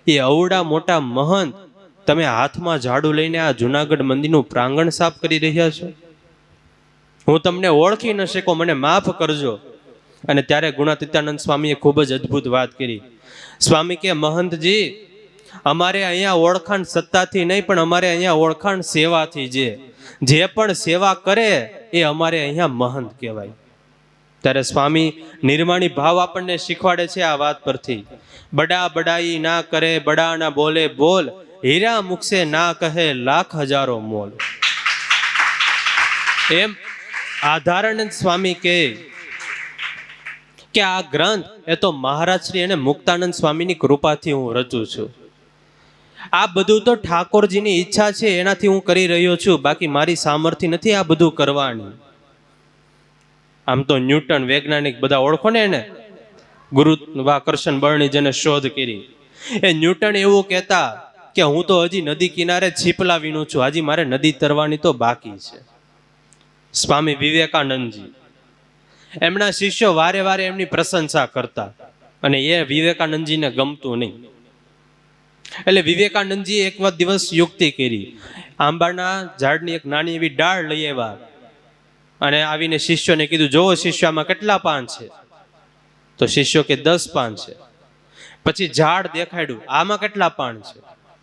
એ અવડા મોટા મહંત તમે હાથમાં ઝાડુ લઈને આ જુનાગઢ મંદિરનું પ્રાંગણ સાફ કરી રહ્યા છો. હું તમને ઓળખી ન શક્યો, મને માફ કરજો. અને ત્યારે ગુણાતીતાનંદ સ્વામીએ ખૂબ જ અદ્ભુત વાત કરી. સ્વામી કે મહંતજી, અમારે અહીંયા ઓળખાણ સત્તાથી નહીં, પણ અમારે અહીંયા ઓળખાણ સેવાથી. જે પણ સેવા કરે એ અમારે અહીંયા મહંત કહેવાય. ત્યારે સ્વામી નિર્માણી ભાવ આપણને શીખવાડે છે આ વાત પરથી. બડા બડાઈ ના કરે, બડા ના બોલે બોલ, હીરા મુખસે ના કહે લાખ હજારો મોલ. એમ આધારાનંદ સ્વામી કે આ ગ્રંથ એ તો મહારાજ શ્રી અને મુક્તાનંદ સ્વામીની કૃપાથી હું રચું છું. આ બધું તો ઠાકોરજીની ઈચ્છા છે, એનાથી હું કરી રહ્યો છું, બાકી મારી સામર્થ્ય નથી આ બધું કરવાની. આમ તો ન્યૂટન વૈજ્ઞાનિક બધા ઓળખો ને, એને ગુરુત્વાકર્ષણ બળની જેને શોધ કરી, એ ન્યૂટન એવું કહેતા કે હું તો હજી નદી કિનારે છીપલા વીણું છું, હજી મારે નદી તરવાની તો બાકી છે. સ્વામી વિવેકાનંદજી, એમના શિષ્યો વારે વારે એમની પ્રશંસા કરતા, અને એ વિવેકાનંદજીને ગમતું નહીં. એટલે વિવેકાનંદજીએ એક દિવસ યુક્તિ કરી. આંબાના ઝાડની એક નાની એવી ડાળ લઈ આવ્યા અને આવીને શિષ્યોને કીધું, જોવો શિષ્યો, આમાં કેટલા પાન છે? તો શિષ્યો કે 10 પાન છે. પછી ઝાડ દેખાડ્યું, આમાં કેટલા પાન છે?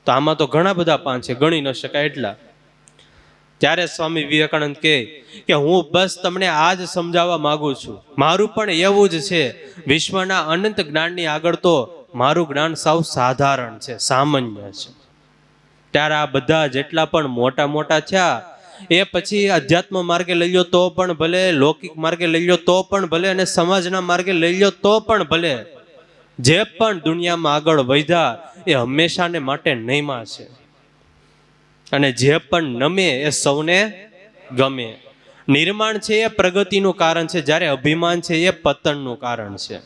તો આમાં તો ઘણા બધા પાન છે, ગણી ન શકાય એટલા. ત્યારે સ્વામી વિવેકાનંદ કે હું બસ તમને આ જ સમજાવવા માંગુ છું, મારું પણ એવું જ છે. વિશ્વના અનંત જ્ઞાનની આગળ તો મારું જ્ઞાન સાવ સાધારણ છે, સામાન્ય છે. ત્યારે આ બધા જેટલા પણ મોટા મોટા થયા એ પછી અધ્યાત્મ માર્ગે લઈ લો તો પણ ભલે, લૌકિક માર્ગે લઈ લો તો પણ ભલે, અને સમાજના માર્ગે લઈ લો તો પણ ભલે, જે પણ દુનિયામાં આગળ વધ્યા એ હંમેશાને માટે નહીમાં છે. અને જે પણ નમે એ સૌને ગમે. નિર્માણ છે એ પ્રગતિનું કારણ છે, જ્યારે અભિમાન છે એ પતનનું કારણ છે.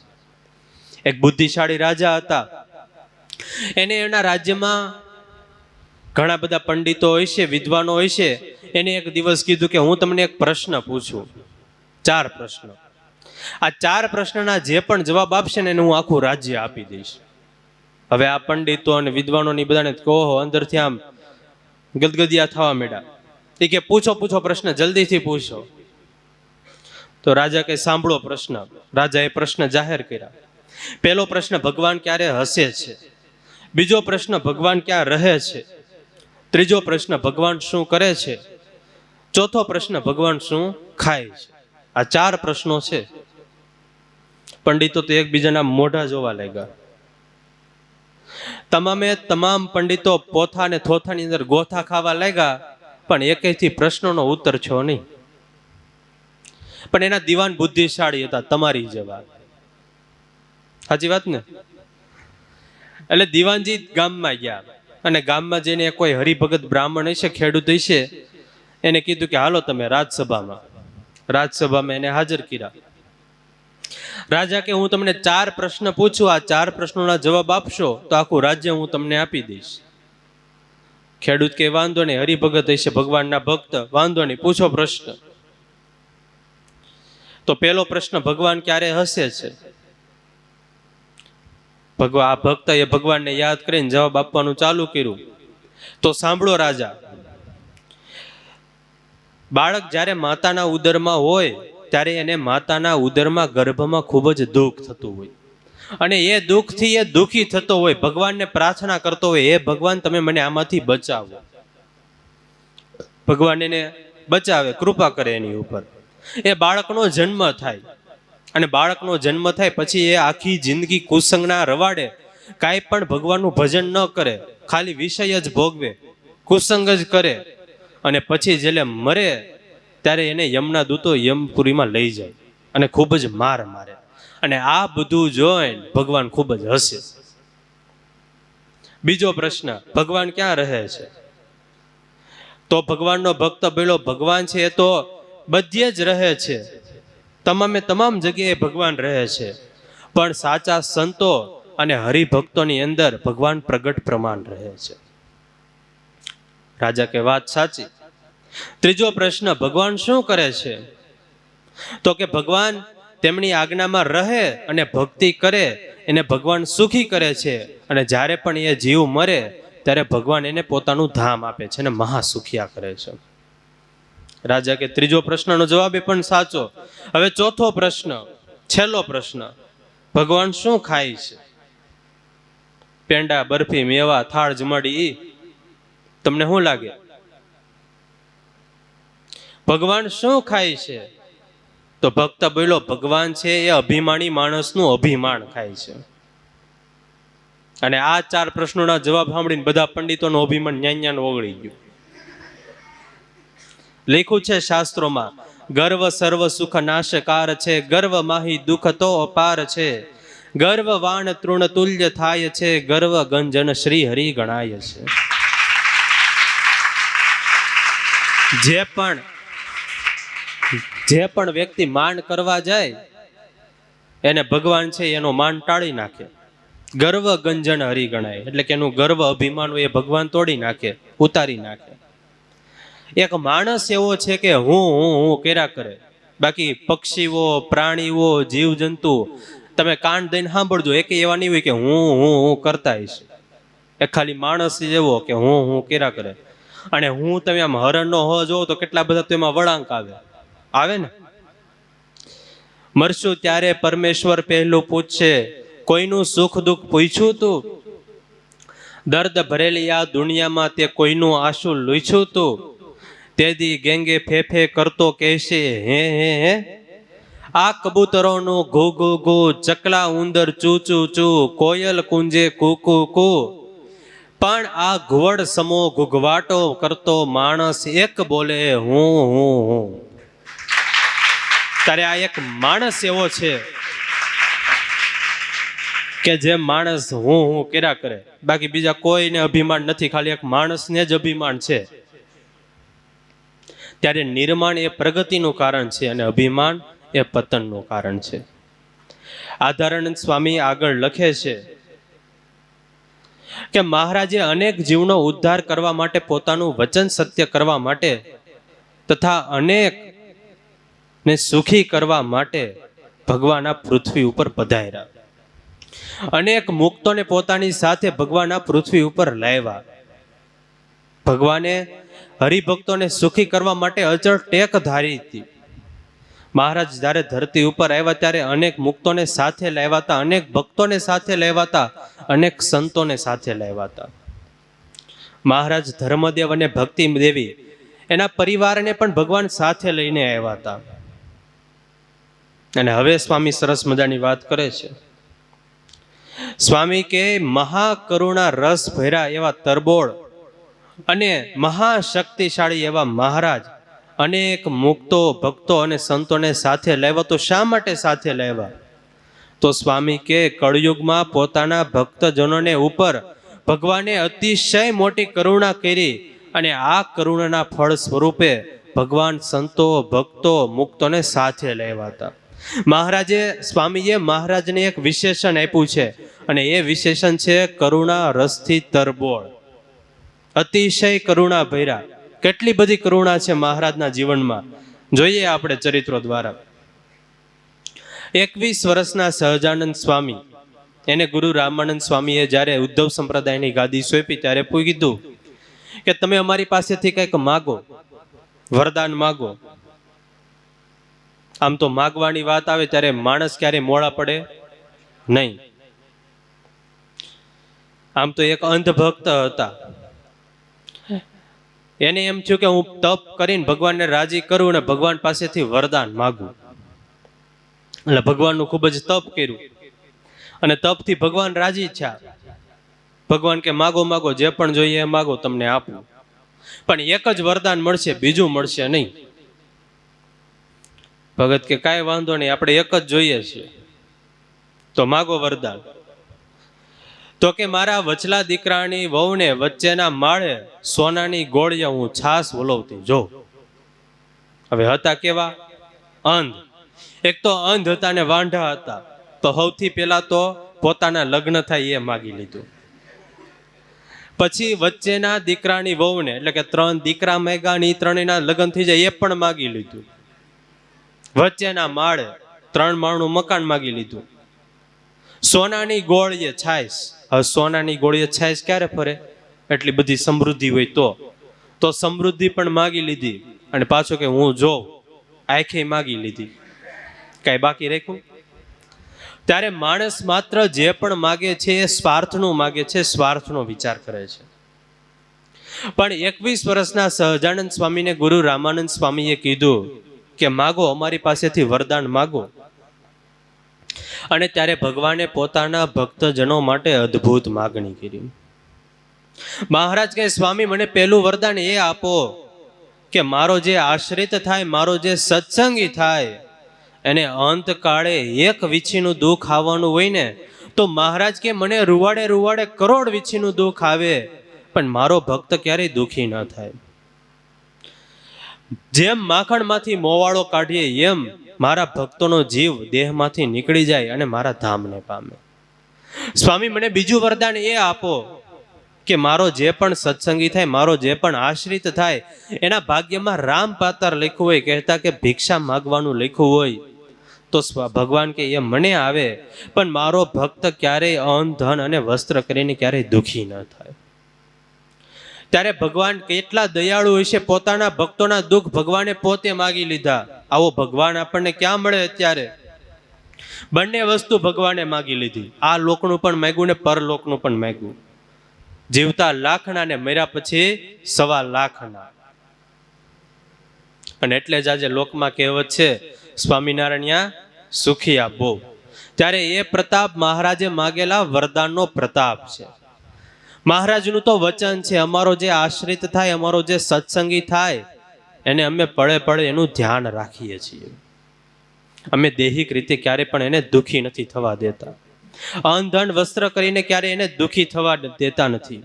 એક બુદ્ધિશાળી રાજા હતા. એને એના રાજ્યમાં ઘણા બધા પંડિતો હોય છે, વિદ્વાનો હોય છે. એને એક દિવસ કીધું કે હું તમને એક પ્રશ્ન પૂછું, 4 પ્રશ્ન. આ 4 પ્રશ્નના જે પણ જવાબ આપશે ને એને હું આખું રાજ્ય આપી દઈશ. હવે આ પંડિતો અને વિદ્વાનોની બધાને કહો અંદરથી આમ ગદગદિયા થવા માંડ્યા. એ કે પૂછો પૂછો પ્રશ્ન, જલ્દીથી પૂછો. તો રાજા કે સાંભળો પ્રશ્ન. રાજા એ પ્રશ્ન જાહેર કર્યા. પહેલો પ્રશ્ન, ભગવાન ક્યારે હસે છે? બીજો પ્રશ્ન, ભગવાન ક્યાં રહે છે? ત્રીજો પ્રશ્ન, ભગવાન શું કરે છે? ચોથો પ્રશ્ન, ભગવાન શું ખાય છે? આ 4 પ્રશ્નો છે. પંડિતો તો એકબીજાના મોઢા જોવા લાગ્યા. તમામ પંડિતો પોથા અને થોથાની અંદર ગોથા ખાવા લાગ્યા, પણ એકેયથી પ્રશ્નોનો ઉત્તર થયો નહીં. પણ એના દીવાન બુદ્ધિશાળી હતા, તમારી જેવા. સાચી વાત ને? એટલે દીવાનજી ગામમાં ગયા અને ગામમાં જઈને કોઈ હરિભગત બ્રાહ્મણ હશે, ખેડૂત હશે, એને કીધું કે હાલો તમે રાજસભામાં એને હાજર કર્યા. રાજા કે હું તમને 4 પ્રશ્ન પૂછું, આ 4 પ્રશ્નોના જવાબ આપશો તો આખું રાજ્ય હું તમને આપી દઈશ. ખેડૂત કે વાંધો નહીં, હરિભગત હશે, ભગવાનના ભક્ત, વાંધો નહીં, પૂછો પ્રશ્ન. તો પહેલો પ્રશ્ન, ભગવાન ક્યારે હસે છે? આ ભક્તએ ભગવાનને યાદ કરીને જવાબ આપવાનું ચાલુ કર્યું. તો સાંભળો રાજા, બાળક જ્યારે માતાના ઉદરમાં હોય ત્યારે એને માતાના ઉદરમાં ગર્ભમાં ખૂબ જ દુઃખ થતું હોય, અને એ દુઃખથી એ દુઃખી થતો હોય, ભગવાનને પ્રાર્થના કરતો હોય, હે ભગવાન તમે મને આમાંથી બચાવો. ભગવાન એને બચાવે, કૃપા કરે એની ઉપર. એ બાળકનો જન્મ થાય, અને બાળકનો જન્મ થાય પછી એ આખી જિંદગી કુસંગના રવાડે કાંઈ પણ ભગવાનનું ભજન ન કરે, ખાલી વિષય જ ભોગવે, કુસંગ જ કરે, અને પછી જેલે મરે ત્યારે એને યમના દૂતો યમપુરીમાં લઈ જાય અને ખૂબ જ મારે. અને આ બધું જોઈને ભગવાન ખૂબ જ હસે. બીજો પ્રશ્ન, ભગવાન ક્યાં રહે છે? તો ભગવાનનો ભક્ત બોલ્યો, ભગવાન છે એ તો બધે જ રહે છે, તમામ જગ્યાએ ભગવાન રહે છે, પણ સાચા સંતો અને હરિભક્તોની અંદર ભગવાન પ્રગટ પ્રમાણ રહે છે. રાજા કે વાત સાચી. ત્રીજો પ્રશ્ન, ભગવાન શું કરે છે? તો કે ભગવાન તેમની આજ્ઞામાં રહે અને ભક્તિ કરે, એને ભગવાન સુખી કરે છે, અને જ્યારે પણ એ જીવ મરે ત્યારે ભગવાન એને પોતાનું ધામ આપે છે અને મહાસુખિયા કરે છે. રાજા કે ત્રીજો પ્રશ્નનો જવાબ એ પણ સાચો. હવે ચોથો પ્રશ્ન, છેલ્લો પ્રશ્ન, ભગવાન શું ખાય છે? પેંડા, બરફી, મેવા, થાળ જમાડી, તમને શું લાગે? ભગવાન શું ખાય છે? તો ભક્ત બોલ્યો, ભગવાન છે એ અભિમાની માણસનું અભિમાન ખાય છે. અને આ 4 પ્રશ્નોના જવાબ સાંભળીને બધા પંડિતોનું અભિમાન ન્યાન્યાન ઓગળી ગયું. લખ્યું છે શાસ્ત્રોમાં, ગર્વ સર્વ સુખ નાશકાર છે, ગર્વ માહી દુઃખ તો અપાર છે, ગર્વ વાણ તૃણ તુલ્ય થાય છે, ગર્વ ગંજન શ્રી હરિ ગણાય છે. જે પણ વ્યક્તિ માન કરવા જાય એને ભગવાન છે એનો માન ટાળી નાખે. ગર્વ ગંજન હરિ ગણાય, એટલે કે એનું ગર્વ અભિમાન એ ભગવાન તોડી નાખે, ઉતારી નાખે. એક માણસ એવો છે કે હું કર્યા કરે, બાકી પક્ષીઓ, પ્રાણીઓ, જીવજંતુ તમે કાન દઈને સાંભળજો, એક એવા નહીં હોય કે હું કરતા હશે. એ ખાલી માણસ એવો કે હું કર્યા કરે. અને હું તમે આમ હરણનો હો જોવો તો કેટલા બધા તો એમાં વળાંક આવે ને. મરશું ત્યારે પરમેશ્વર પહેલું પૂછશે, કોઈનું સુખ દુઃખ પૂછ્યું તું? દર્દ ભરેલી આ દુનિયામાં તે કોઈનું આંસુ લૂછ્યું તું? તેદી ગેંગે ફેફે કરતો કહેશે હે હે હે. આ કબૂતરોનું ઘૂ ઘૂ ઘૂ, ચકલા ઉંદર ચૂ ચૂ ચૂ, કોયલ કુંજે કુ કુ કુ, પણ આ ઘુવડ સમો ઘૂઘવાટો કરતો માણસ એક બોલે હું. તારે આ એક માણસ એવો છે કે જે માણસ હું કર્યા કરે, બાકી બીજા કોઈને અભિમાન નથી, ખાલી એક માણસને જ અભિમાન છે. ત્યારે નિર્માણ એ પ્રગતિનું કારણ છે અને અભિમાન એ પતનનું કારણ છે. આધારાનંદ સ્વામી આગળ લખે છે, કે મહારાજે અનેક જીવનો ઉદ્ધાર કરવા માટે, પોતાનું વચન સત્ય કરવા માટે તથા અનેક ને સુખી કરવા માટે ભગવાન આ પૃથ્વી ઉપર પધાર્યા. અનેક મુક્તોને પોતાની સાથે ભગવાન આ પૃથ્વી ઉપર લાવ્યા. ભગવાને હરિભક્તોને સુખી કરવા માટે અચળ ટેક ધારી હતી. મહારાજ જ્યારે ધરતી ઉપર આવ્યા ત્યારે અનેક મુક્તોને સાથે લાવ્યા હતા, અનેક ભક્તોને સાથે લાવ્યા હતા, અનેક સંતોને સાથે લાવ્યા હતા. મહારાજ ધર્મદેવ અને ભક્તિ દેવી એના પરિવારને પણ ભગવાન સાથે લઈને આવ્યા હતા. અને હવે સ્વામી સરસ મજાની વાત કરે છે. સ્વામી કે મહાકરુણા રસ ભર્યા એવા તરબોળ અને મહાશક્તિશાળી એવા મહારાજ અનેક મુક્તો, ભક્તો અને સંતોને સાથે લાવ્યા. તો શા માટે સાથે લાવ્યા? તો સ્વામી કે કળયુગમાં પોતાના ભક્તજનોને ઉપર ભગવાને અતિશય મોટી કરુણા કરી અને આ કરુણાના ફળ સ્વરૂપે ભગવાન સંતો, ભક્તો, મુક્તોને સાથે લાવ્યા હતા. મહારાજે, સ્વામીએ મહારાજને એક વિશેષણ આપ્યું છે અને એ વિશેષણ છે કરુણા રસથી તરબોળ. અતિશય કરુણા ભર્યા. કેટલી બધી કરુણા છે મહારાજના જીવનમાં, જોઈએ આપણે ચરિત્રો દ્વારા. 21 વર્ષના સહજાનંદ સ્વામી, એને ગુરુ રામાનંદ સ્વામીએ જ્યારે ઉદ્ધવ સંપ્રદાયની ગાદી સોંપી ત્યારે કીધું કે તમે અમારી પાસેથી કંઈક માગો, વરદાન માગો. આમ તો માગવાની વાત આવે ત્યારે માણસ ક્યારે મોડા પડે નહીં. આમ તો એક અંધ ભક્ત હતા, એને એમ થયું કે હું તપ કરીને ભગવાનને રાજી કરું અને ભગવાન પાસેથી વરદાન માગું. એટલે ભગવાનનું ખૂબ જ તપ કર્યું અને તપથી ભગવાન રાજી થયા. ભગવાન કે માગો માગો, જે પણ જોઈએ એ માગો, તમને આપું. પણ એક જ વરદાન મળશે, બીજું મળશે નહીં. ભગત કે કાંઈ વાંધો નહીં, આપણે એક જ જોઈએ છે, તો માગો વરદાન. તો કે મારા વચલા દીકરાની વહુને વચ્ચેના માળે સોનાની ગોળીએ હું છાસ વલોવતી જો. હવે હતા કેવા? અંધ. એક તો અંધ હતા ને વાંઢા હતા. તો સૌથી પહેલા તો પોતાના લગ્ન થાય એ માગી લીધું. પછી વચ્ચેના દીકરાની વહુને, એટલે કે 3 દીકરા માગ્યા ને 3ના લગ્ન થઈ જાય એ પણ માગી લીધું. વચ્ચેના માળે 3 માળનું મકાન માગી લીધું. સોનાની ગોળીએ છાશ. હવે સોનાની ગોળીએ છાશ ક્યારે ફરે? એટલી બધી સમૃદ્ધિ હોય તો સમૃદ્ધિ પણ માગી લીધી. અને પાછો કે હું જોઉં, આંખે માગી લીધી. કાંઈ બાકી રાખ્યું? ત્યારે માણસ માત્ર જે પણ માગે છે એ સ્વાર્થનું માગે છે, સ્વાર્થનો વિચાર કરે છે. પણ 21 વર્ષના સહજાનંદ સ્વામીને ગુરુ રામાનંદ સ્વામીએ કીધું કે માગો, અમારી પાસેથી વરદાન માગો. અને ત્યારે ભગવાને પોતાના ભક્તજનો માટે અદ્ભુત માગણી કરી. મહારાજ કહે, સ્વામી મને પહેલું વરદાન એ આપો કે મારો જે આશ્રિત થાય, મારો જે સત્સંગી થાય, એને અંતકાળે એક વીછીનું દુઃખ આવવાનું હોય ને તો મહારાજ કે મને રૂવાડે રૂવાડે કરોડ વીછીનું દુઃખ આવે, પણ મારો ભક્ત ક્યારેય દુઃખી ન થાય. જેમ માખણમાંથી મોવાળો કાઢીએ એમ મારા ભક્તોનો જીવ દેહમાંથી નીકળી જાય અને મારા ધામને પામે. સ્વામી મને બીજું વરદાન એ આપો કે મારો જે પણ સત્સંગી થાય, મારો જે પણ આશ્રિત થાય, એના ભાગ્યમાં રામ પાતર લખ્યું હોય, કહેતા કે ભિક્ષા માગવાનું લખ્યું હોય, તો ભગવાન કે એ મને આવે, પણ મારો ભક્ત ક્યારેય અન્ન, ધન અને વસ્ત્ર કરીને ક્યારેય દુઃખી ન થાય. ત્યારે ભગવાન કેટલા દયાળુ હશે, પોતાના ભક્તોના દુઃખ ભગવાને પોતે માગી લીધા. આવો ભગવાન આપણને ક્યાં મળે અત્યારે? બંને વસ્તુ ભગવાને માગી લીધી. આ લોકનું પણ માગ્યું ને પરલોકનું પણ માગ્યું. જીવતા લાખના ને મર્યા પછી 1.25 લાખના. અને એટલે જ આજે લોકમાં કહેવત છે, સ્વામિનારાયણ સુખિયા બહુ. ત્યારે એ પ્રતાપ મહારાજે માગેલા વરદાનનો પ્રતાપ છે. મહારાજનું તો વચન છે, અમારો જે આશ્રિત થાય, અમારો જે સત્સંગી થાય, એને અમે પળે પળે એનું ધ્યાન રાખીએ છીએ. અમે દેહિક રીતે ક્યારે પણ એને દુઃખી નથી થવા દેતા. અન્ન, ધન, વસ્ત્ર કરીને ક્યારે એને દુઃખી થવા દેતા નથી.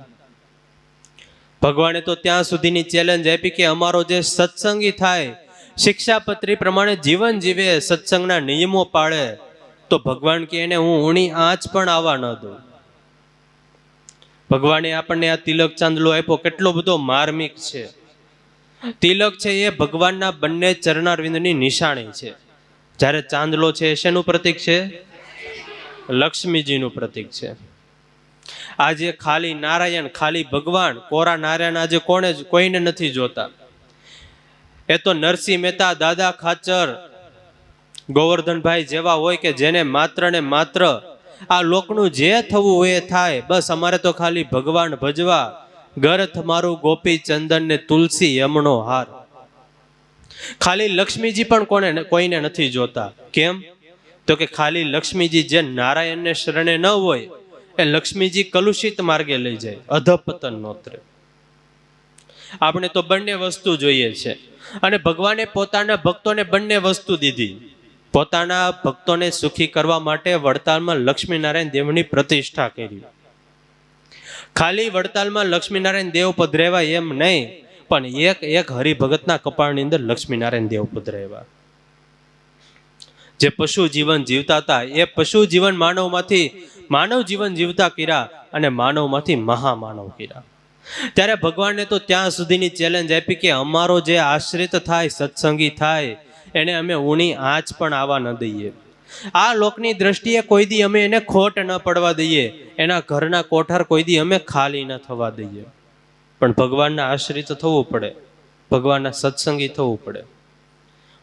ભગવાને તો ત્યાં સુધીની ચેલેન્જ આપી કે અમારો જે સત્સંગી થાય, શિક્ષાપત્રી પ્રમાણે જીવન જીવે, સત્સંગના નિયમો પાળે, તો ભગવાન કે એને હું ઊણી આંચ પણ આવવા ન દઉં. ભગવાને આપણને આ તિલક ચાંદલો આપ્યો, કેટલો બધો માર્મિક છે. તિલક છે એ ભગવાનના બંને ચરણારવિંદની નિશાની છે. જ્યારે ચાંદલો છે એ શેનું પ્રતીક છે? લક્ષ્મીજીનું પ્રતીક છે. આજે ખાલી નારાયણ, ખાલી ભગવાન, કોરા નારાયણ આજે કોઈને નથી જોતા. એ તો નરસિંહ મહેતા, દાદા ખાચર, ગોવર્ધનભાઈ જેવા હોય કે જેને માત્ર ને માત્ર આ લોકનું જે થવું હોય એ થાય, બસ અમારે તો ખાલી ભગવાન ભજવા, ગરથ મારું ગોપી ચંદન ને તુલસી યમનો હાર. ખાલી લક્ષ્મીજી પણ કોઈને નથી જોતા. કેમ? તો કે ખાલી લક્ષ્મીજી જે નારાયણને શરણે ન હોય એ લક્ષ્મીજી કલુષિત માર્ગે લઈ જાય, અધપતન નોતરે. આપણે તો બંને વસ્તુ જોઈએ છે, અને ભગવાને પોતાના ભક્તોને બંને વસ્તુ દીધી. પોતાના ભક્તોને સુખી કરવા માટે વડતાલમાં લક્ષ્મીનારાયણ દેવની પ્રતિષ્ઠા કરી. ખાલી વડતાલમાં લક્ષ્મીનારાયણ દેવ પધરેવા એમ નહીં, પણ એક એક હરિભગતના કપાળની અંદર લક્ષ્મીનારાયણ દેવ પધરેવા. જે પશુ જીવન જીવતા હતા એ પશુ જીવન માનવમાંથી માનવ જીવન જીવતા કર્યા અને માનવમાંથી મહામાનવ કર્યા. ત્યારે ભગવાનને તો ત્યાં સુધીની ચેલેન્જ આપી કે અમારો જે આશ્રિત થાય, સત્સંગી થાય, એને અમે ઊણી આંચ પણ આવવા ન દઈએ. આ લોકની દ્રષ્ટિએ કોઈ દી અમે એને ખોટ ન પડવા દઈએ, એના ઘરના કોઠાર કોઈ દી અમે ખાલી ન થવા દઈએ. પણ ભગવાનના આશ્રિત થવું પડે, ભગવાનના સત્સંગી થવું પડે,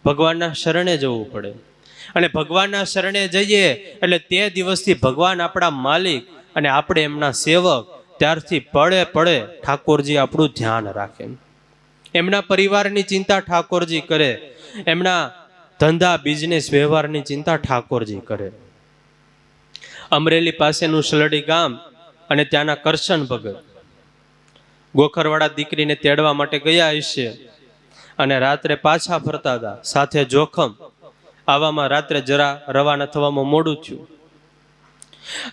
ભગવાનના શરણે જવું પડે. અને ભગવાનના શરણે જઈએ એટલે તે દિવસથી ભગવાન આપણા માલિક અને આપણે એમના સેવક. ત્યારથી પડે પડે ઠાકોરજી આપણું ધ્યાન રાખે, એમના પરિવારની ચિંતા ઠાકોરજી કરે, એમના ધંધા બિઝનેસ વ્યવહારની ચિંતા ઠાકોરજી કરે. અમરેલી પાસેનું શલડી ગામ અને ત્યાંના કરશન ભગત ગોખરવાળા દીકરીને તેડવા માટે ગયા હશે અને રાત્રે પાછા ફરતા હતા, સાથે જોખમ. આવામાં રાત્રે જરા રવાના થવામાં મોડું થયું.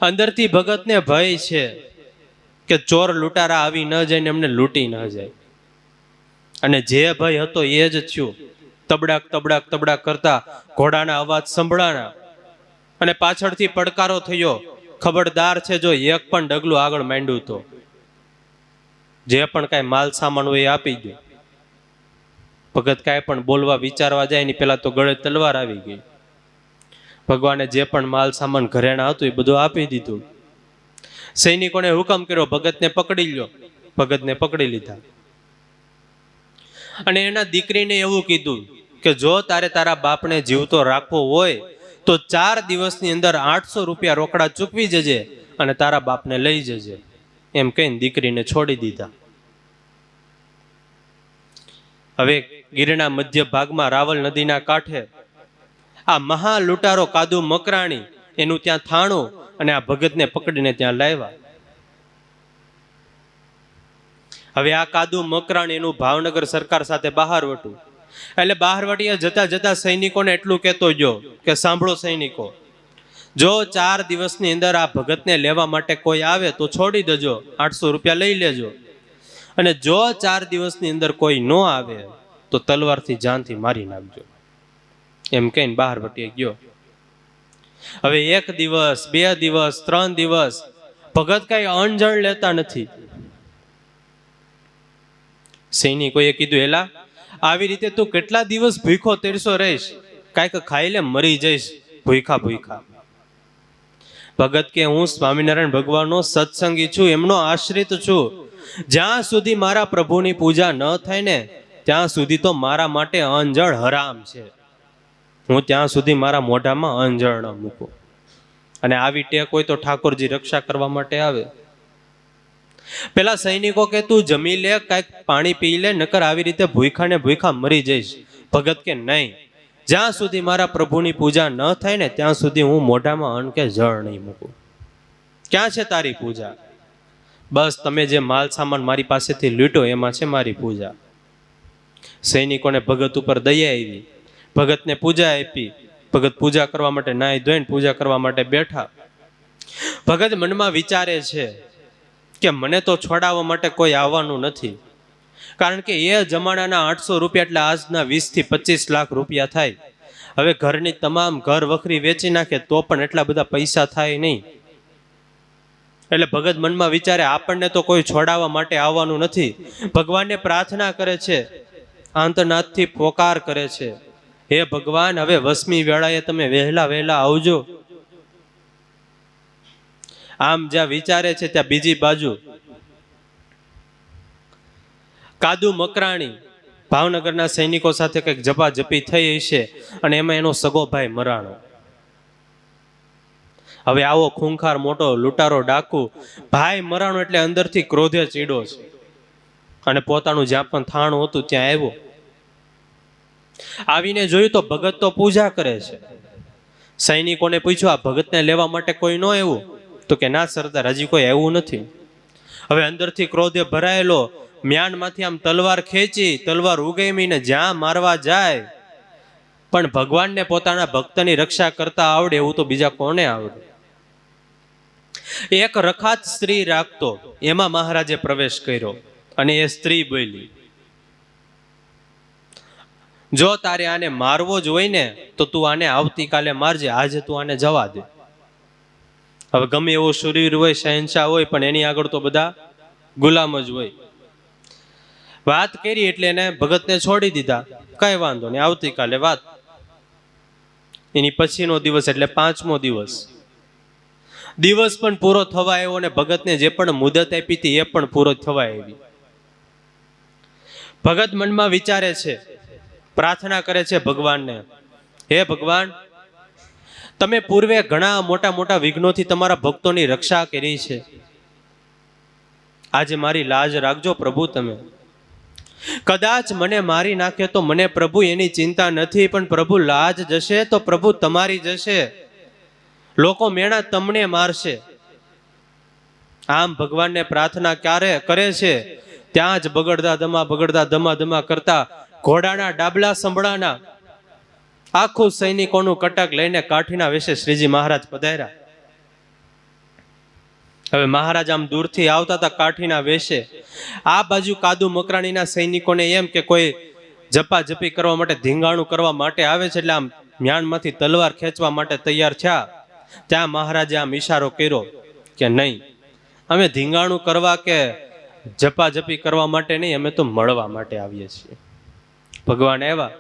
અંદરથી ભગતને ભય છે કે ચોર લૂંટારા આવી ન જાય ને એમને લૂંટી ન જાય. અને જે ભય હતો એ જ થયું. તબડાક તબડાક તબડાક કરતા ઘોડાના અવાજ સંભળાણા અને પાછળથી પડકારો થયો, ખબરદાર છે જો એક પણ ડગલું આગળ માંડ્યું તો જે પણ કાંઈ માલ સામાન હોય એ આપી દો. ભગત કાંઈ પણ બોલવા વિચારવા જાય ને પેલા તો ગળે તલવાર આવી ગઈ. ભગવાને જે પણ માલ સામાન ઘરેણા હતું એ બધું આપી દીધું. સૈનિકોને હુકમ કર્યો, ભગતને પકડી લ્યો. ભગતને પકડી લીધા અને એના દીકરીને એવું કીધું કે જો તારે તારા બાપને જીવતો રાખવો હોય તો 4 દિવસની અંદર 800 રૂપિયા રોકડા ચૂકવી જજે અને તારા બાપને લઈ જજે. એમ કહીને દીકરીને છોડી દીધા. હવે ગીરના મધ્ય ભાગમાં રાવલ નદીના કાંઠે આ મહા લૂંટારો કાદુ મકરાણી એનું ત્યાં થાણું અને આ ભગતને પકડીને ત્યાં લાવ્યા. હવે આ કાદુ મકરાણી એનું ભાવનગર સરકાર સાથે બહારવટું. એટલે બહારવટીએ જતા જતા સૈનિકોને એટલું કહેતો ગયો કે સાંભળો સૈનિકો, જો 4 દિવસની અંદર આ ભગતને લેવા માટે કોઈ આવે તો છોડી દેજો, 800 રૂપિયા લઈ લેજો. અને જો 4 દિવસની અંદર કોઈ ન આવે તો તલવારથી જાનથી મારી નાખજો. એમ કહીને બહારવટીએ ગયો. હવે 1 દિવસ 2 દિવસ 3 દિવસ ભગત કઈ અણજણ લેતા નથી. સૈનિકોએ કીધું, એલા આવી રીતે તું કેટલા દિવસ ભૂખો તેરસો રહીશ, કાંઈક ખાઈ લે, મરી જઈશ ભૂખા ભૂખા. ભગત કે હું સ્વામિનારાયણ ભગવાનનો સત્સંગી છું, એમનો આશ્રિત છું. જ્યાં સુધી મારા પ્રભુની પૂજા ન થાય ને ત્યાં સુધી તો મારા માટે અંજળ હરામ છે. હું ત્યાં સુધી મારા મોઢામાં અંજળ ન મૂકું. અને આવી ટેક હોય તો ઠાકોરજી રક્ષા કરવા માટે આવે. પેલા સૈનિકો કે તું જમી લે, કાંઈક પાણી પી લે, નકર આવી રીતે ભૂખા ને ભૂખા મરી જઈશ. ભગત કે નહીં, જ્યાં સુધી મારા પ્રભુની પૂજા ન થાય ને ત્યાં સુધી હું મોઢામાં અન્ન કે જળ નહીં મૂકું. ક્યાં છે તારી પૂજા? બસ તમે જે માલ સામાન મારી પાસેથી લૂંટો એમાં છે મારી પૂજા. સૈનિકોને ભગત ઉપર દયા આવી, ભગતને પૂજા આપી. ભગત પૂજા કરવા માટે નાહી ધોઈને પૂજા કરવા માટે બેઠા. ભગત મનમાં વિચારે છે કે મને તો છોડાવવા માટે કોઈ આવવાનું નથી, કારણ કે એ જમાનાના 800 રૂપિયા એટલે આજના 20 થી 25 લાખ રૂપિયા થાય. હવે ઘરની તમામ ઘર વખરી વેચી નાખે તો પણ એટલા બધા પૈસા થાય નહીં. એટલે ભગત મનમાં વિચારે આપણને તો કોઈ છોડાવવા માટે આવવાનું નથી. ભગવાનને પ્રાર્થના કરે છે, આંતરનાથથી પોકાર કરે છે, હે ભગવાન, હવે 8મી વેળાએ તમે વહેલા આવજો. આમ જ્યાં વિચારે છે ત્યાં બીજી બાજુ કાદુ મકરાણી ભાવનગરના સૈનિકો સાથે કંઈક ઝપાઝપી થઈ હશે અને એમાં એનો સગો ભાઈ મરાણો. હવે આવો ખૂંખાર મોટો લૂંટારો ડાકુ ભાઈ મરાણો એટલે અંદરથી ક્રોધે ચીડો છે અને પોતાનું જ્યાં પણ થાણું હતું ત્યાં આવ્યો. આવીને જોયું તો ભગત તો પૂજા કરે છે. સૈનિકોને પૂછ્યું, આ ભગતને લેવા માટે કોઈ ન આવ્યું? તો કે ના સરદાર, હજી કોઈ આવ્યું નથી. હવે અંદરથી ક્રોધે ભરાયેલો મ્યાનમાંથી આમ તલવાર ખેંચી, તલવાર ઉગેમીને જ્યાં મારવા જાય, પણ ભગવાનને પોતાના ભક્તની રક્ષા કરતા આવડે એવું તો બીજા કોને આવડે? એક રખાત સ્ત્રી રાખતો, એમાં મહારાજે પ્રવેશ કર્યો અને એ સ્ત્રી બોલી, જો તારે આને મારવો જ હોય ને તો તું આને આવતીકાલે મારજે, આજે તું આને જવા દે. હવે ગમે એવો શૂરવીર હોય, શહેનશાહ હોય, પણ એની આગળ તો બધા ગુલામ જ હોય. વાત કરી એટલે એને ભગતને છોડી દીધા. કઈ વાંધો નહીં, આવતીકાલે વાત. એની પછીનો દિવસ એટલે 5મો દિવસ પણ પૂરો થવા આવ્યો અને ભગતને જે પણ મુદત આપી હતી એ પણ પૂરો થવા આવી. ભગત મનમાં વિચારે છે, પ્રાર્થના કરે છે ભગવાનને, હે ભગવાન, તમે પૂર્વે ઘણા મોટા વિઘ્નોથી તમારા ભક્તોની રક્ષા કરી છે. આજે મારી લાજ રાખજો પ્રભુ તમે. કદાચ મને મારી નાખે તો મને પ્રભુ એની ચિંતા નથી, પણ પ્રભુ લાજ જશે તો પ્રભુ તમારી જશે. લોકો મેણા તમને મારશે. આમ ભગવાનને પ્રાર્થના ક્યારે કરે છે ત્યાં જ બગડતા ધમા કરતા ઘોડાના ડાબલા સંભળાના આખું સૈનિકોનું કટક લઈને કાઠીના વેશે શ્રીજી મહારાજ પધાર્યા. હવે મહારાજ આમ દૂરથી આવતા હતા કાઠીના વેશે. આ બાજુ કાદુ મકરાણીના સૈનિકોને એમ કે કોઈ ઝપાઝપી કરવા માટે, ધીંગાણું કરવા માટે આવે છે, એટલે આમ મ્યાનમાંથી તલવાર ખેંચવા માટે તૈયાર થયા. ત્યાં મહારાજે આમ ઈશારો કર્યો કે નહીં, અમે ધીંગાણું કરવા કે ઝપાઝપી કરવા માટે નહીં, અમે તો મળવા માટે આવીએ છીએ. ભગવાન આવ્યા.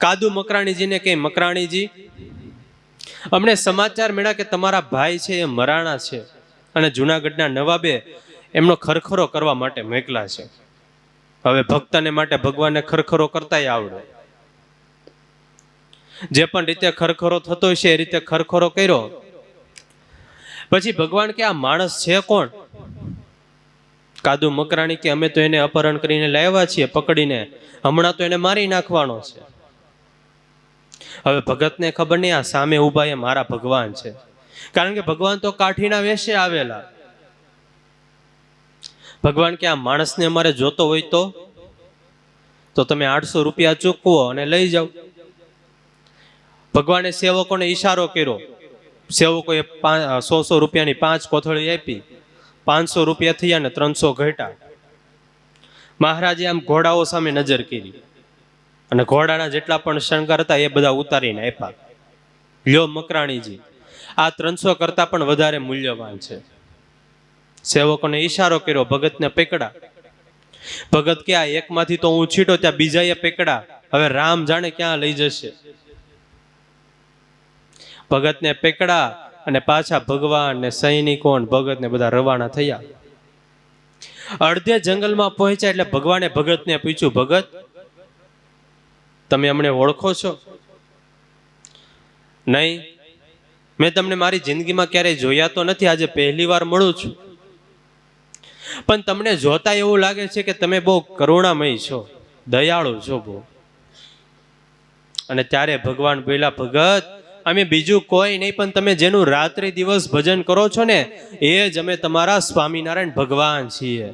કાદુ મકરાણીજીને કે મકરાણીજી, અમને સમાચાર મળ્યા કે તમારા ભાઈ છે એ મરાણા છે અને જુનાગઢના નવાબે એમનો ખરખરો કરવા માટે મોકલા છે. હવે ભક્તને માટે ભગવાનને ખરખરો કરતાય આવડે. જે પણ રીતે ખરખરો થતો છે એ રીતે ખરખરો કર્યો. પછી ભગવાન કે આ માણસ છે કોણ? કાદુ મકરાણી કે અમે તો એને અપહરણ કરીને લાવ્યા છીએ પકડીને, હમણાં તો એને મારી નાખવાનો છે. હવે ભગતને ખબર નહીં આ સામે ઉભા એ મારા ભગવાન છે, કારણ કે ભગવાન તો કાઠીના વેશે આવેલા. ભગવાન કે આ માણસને અમારે જોતો હોય તો તમે 800 રૂપિયા ચૂકવો અને લઈ જાઓ. ભગવાને સેવકોને ઈશારો કર્યો. સેવકોએ 100 રૂપિયાની 5 કોથળી આપી. 500 રૂપિયા થયા ને 300 ઘટ્યા. મહારાજે આમ ઘોડાઓ સામે નજર કરી અને ઘોડાના જેટલા પણ શણગાર હતા એ બધા ઉતારીને આપ્યા. લ્યો મકરાણીજી, આ 300 કરતા પણ વધારે મૂલ્યવાન છે. સેવકોને ઈશારો કર્યો, ભગતને પકડા. ભગત કે આ એકમાંથી તો હું છીટો, ત્યાં બીજાએ પકડા. હવે રામ જાણે ક્યાં લઈ જશે. ભગતને પકડા અને પાછા ભગવાન ને સૈનિકો ને ભગત ને બધા રવાના થયા. અડધે જંગલમાં પહોંચ્યા એટલે ભગવાને ભગતને પૂછ્યું, ભગત તમે અમને ઓળખો છો? નહીં, મેં તમને મારી જિંદગીમાં ક્યારેય જોયા તો નથી, આજે પહેલી વાર મળું છું. પણ તમને જોતા એવું લાગે છે કે તમે બહુ કરુણામય છો, દયાળુ છો બહુ. અને ત્યારે ભગવાન બોલ્યા, ભગત અમે બીજું કોઈ નહીં, પણ તમે જેનું રાત્રિ દિવસ ભજન કરો છો ને એ જ અમે તમારા સ્વામિનારાયણ ભગવાન છીએ.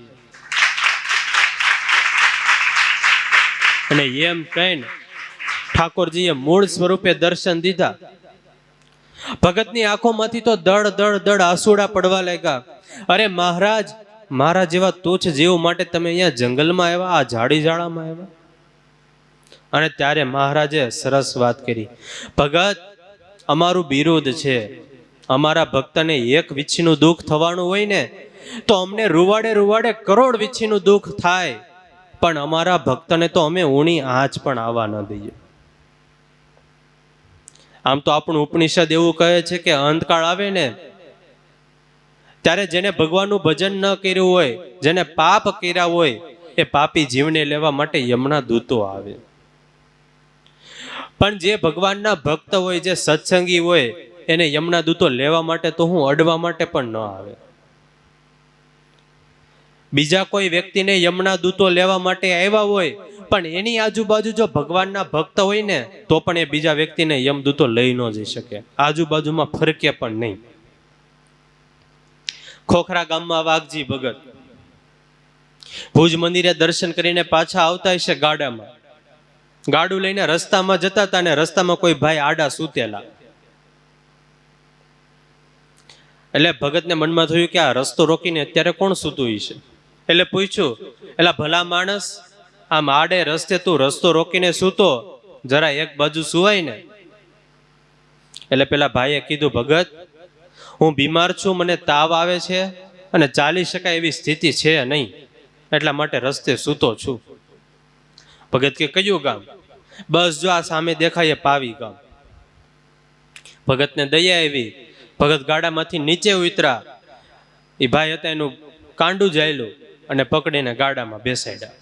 અને એમ કહીને ઠાકોરજીએ મૂળ સ્વરૂપે દર્શન દીધા. ભગતની આંખોમાંથી તો દડ આંસુડા પડવા લાગ્યા. અરે મહારાજ, મારા જેવા તુચ્છ જીવ માટે તમે અહીંયા જંગલમાં આવ્યા, આ ઝાડી ઝાડામાં આવ્યા? અને ત્યારે મહારાજે સરસ વાત કરી, ભગત અમારું બિરુદ છે અમારા ભક્તને એક વીછીનું દુઃખ થવાનું હોય ને તો અમને રૂવાડે રૂવાડે કરોડ વીછીનું દુઃખ થાય, પણ અમારા ભક્તને તો અમે ઊણી આંચ પણ આવવા ન દઈએ. આમ તો આપણું ઉપનિષદ એવું કહે છે કે અંતકાળ આવે ને ત્યારે જેને ભગવાનનું ભજન ન કર્યું હોય, જેને પાપ કર્યા હોય, એ પાપી જીવને લેવા માટે યમના દૂતો આવે. પણ જે ભગવાનના ભક્ત હોય, જે સત્સંગી હોય, એને યમના દૂતો લેવા માટે તો હું અડવા માટે પણ ન આવે. બીજા કોઈ વ્યક્તિને યમના દૂતો લેવા માટે આવ્યા હોય, પણ એની આજુબાજુ જો ભગવાનના ભક્ત હોય ને તો પણ એ બીજા વ્યક્તિને યમદૂતો લઈ ન જઈ શકે, આજુબાજુમાં ફરકે પણ નહીં. ખોખરા ગામમાં વાઘજી ભગત ભુજ મંદિરે દર્શન કરીને પાછા આવતા હશે ગાડામાં, ગાડું લઈને રસ્તામાં જતા હતા ને રસ્તામાં કોઈ ભાઈ આડા સૂતેલા. એટલે ભગતને મનમાં થયું કે આ રસ્તો રોકીને અત્યારે કોણ સૂતું હશે. એટલે પૂછ્યું, એલા ભલા માણસ, આમ આડે રસ્તે તું રસ્તો રોકીને સૂતો, જરા એક બાજુ સુવાય ને. એટલે પેલા ભાઈએ કીધું, ભગત હું બીમાર છું, મને તાવ આવે છે અને ચાલી શકાય એવી સ્થિતિ છે નહીં, એટલા માટે રસ્તે સૂતો છું. ભગત કે કયું ગામ? બસ જો આ સામે દેખાય પાવી ગામ. ભગતને દયા આવી, ભગત ગાડામાંથી નીચે ઉતરા. એ ભાઈ હતા એનું કાંડું જાયલું અને પકડીને ગાડામાં બેસાડ્યા.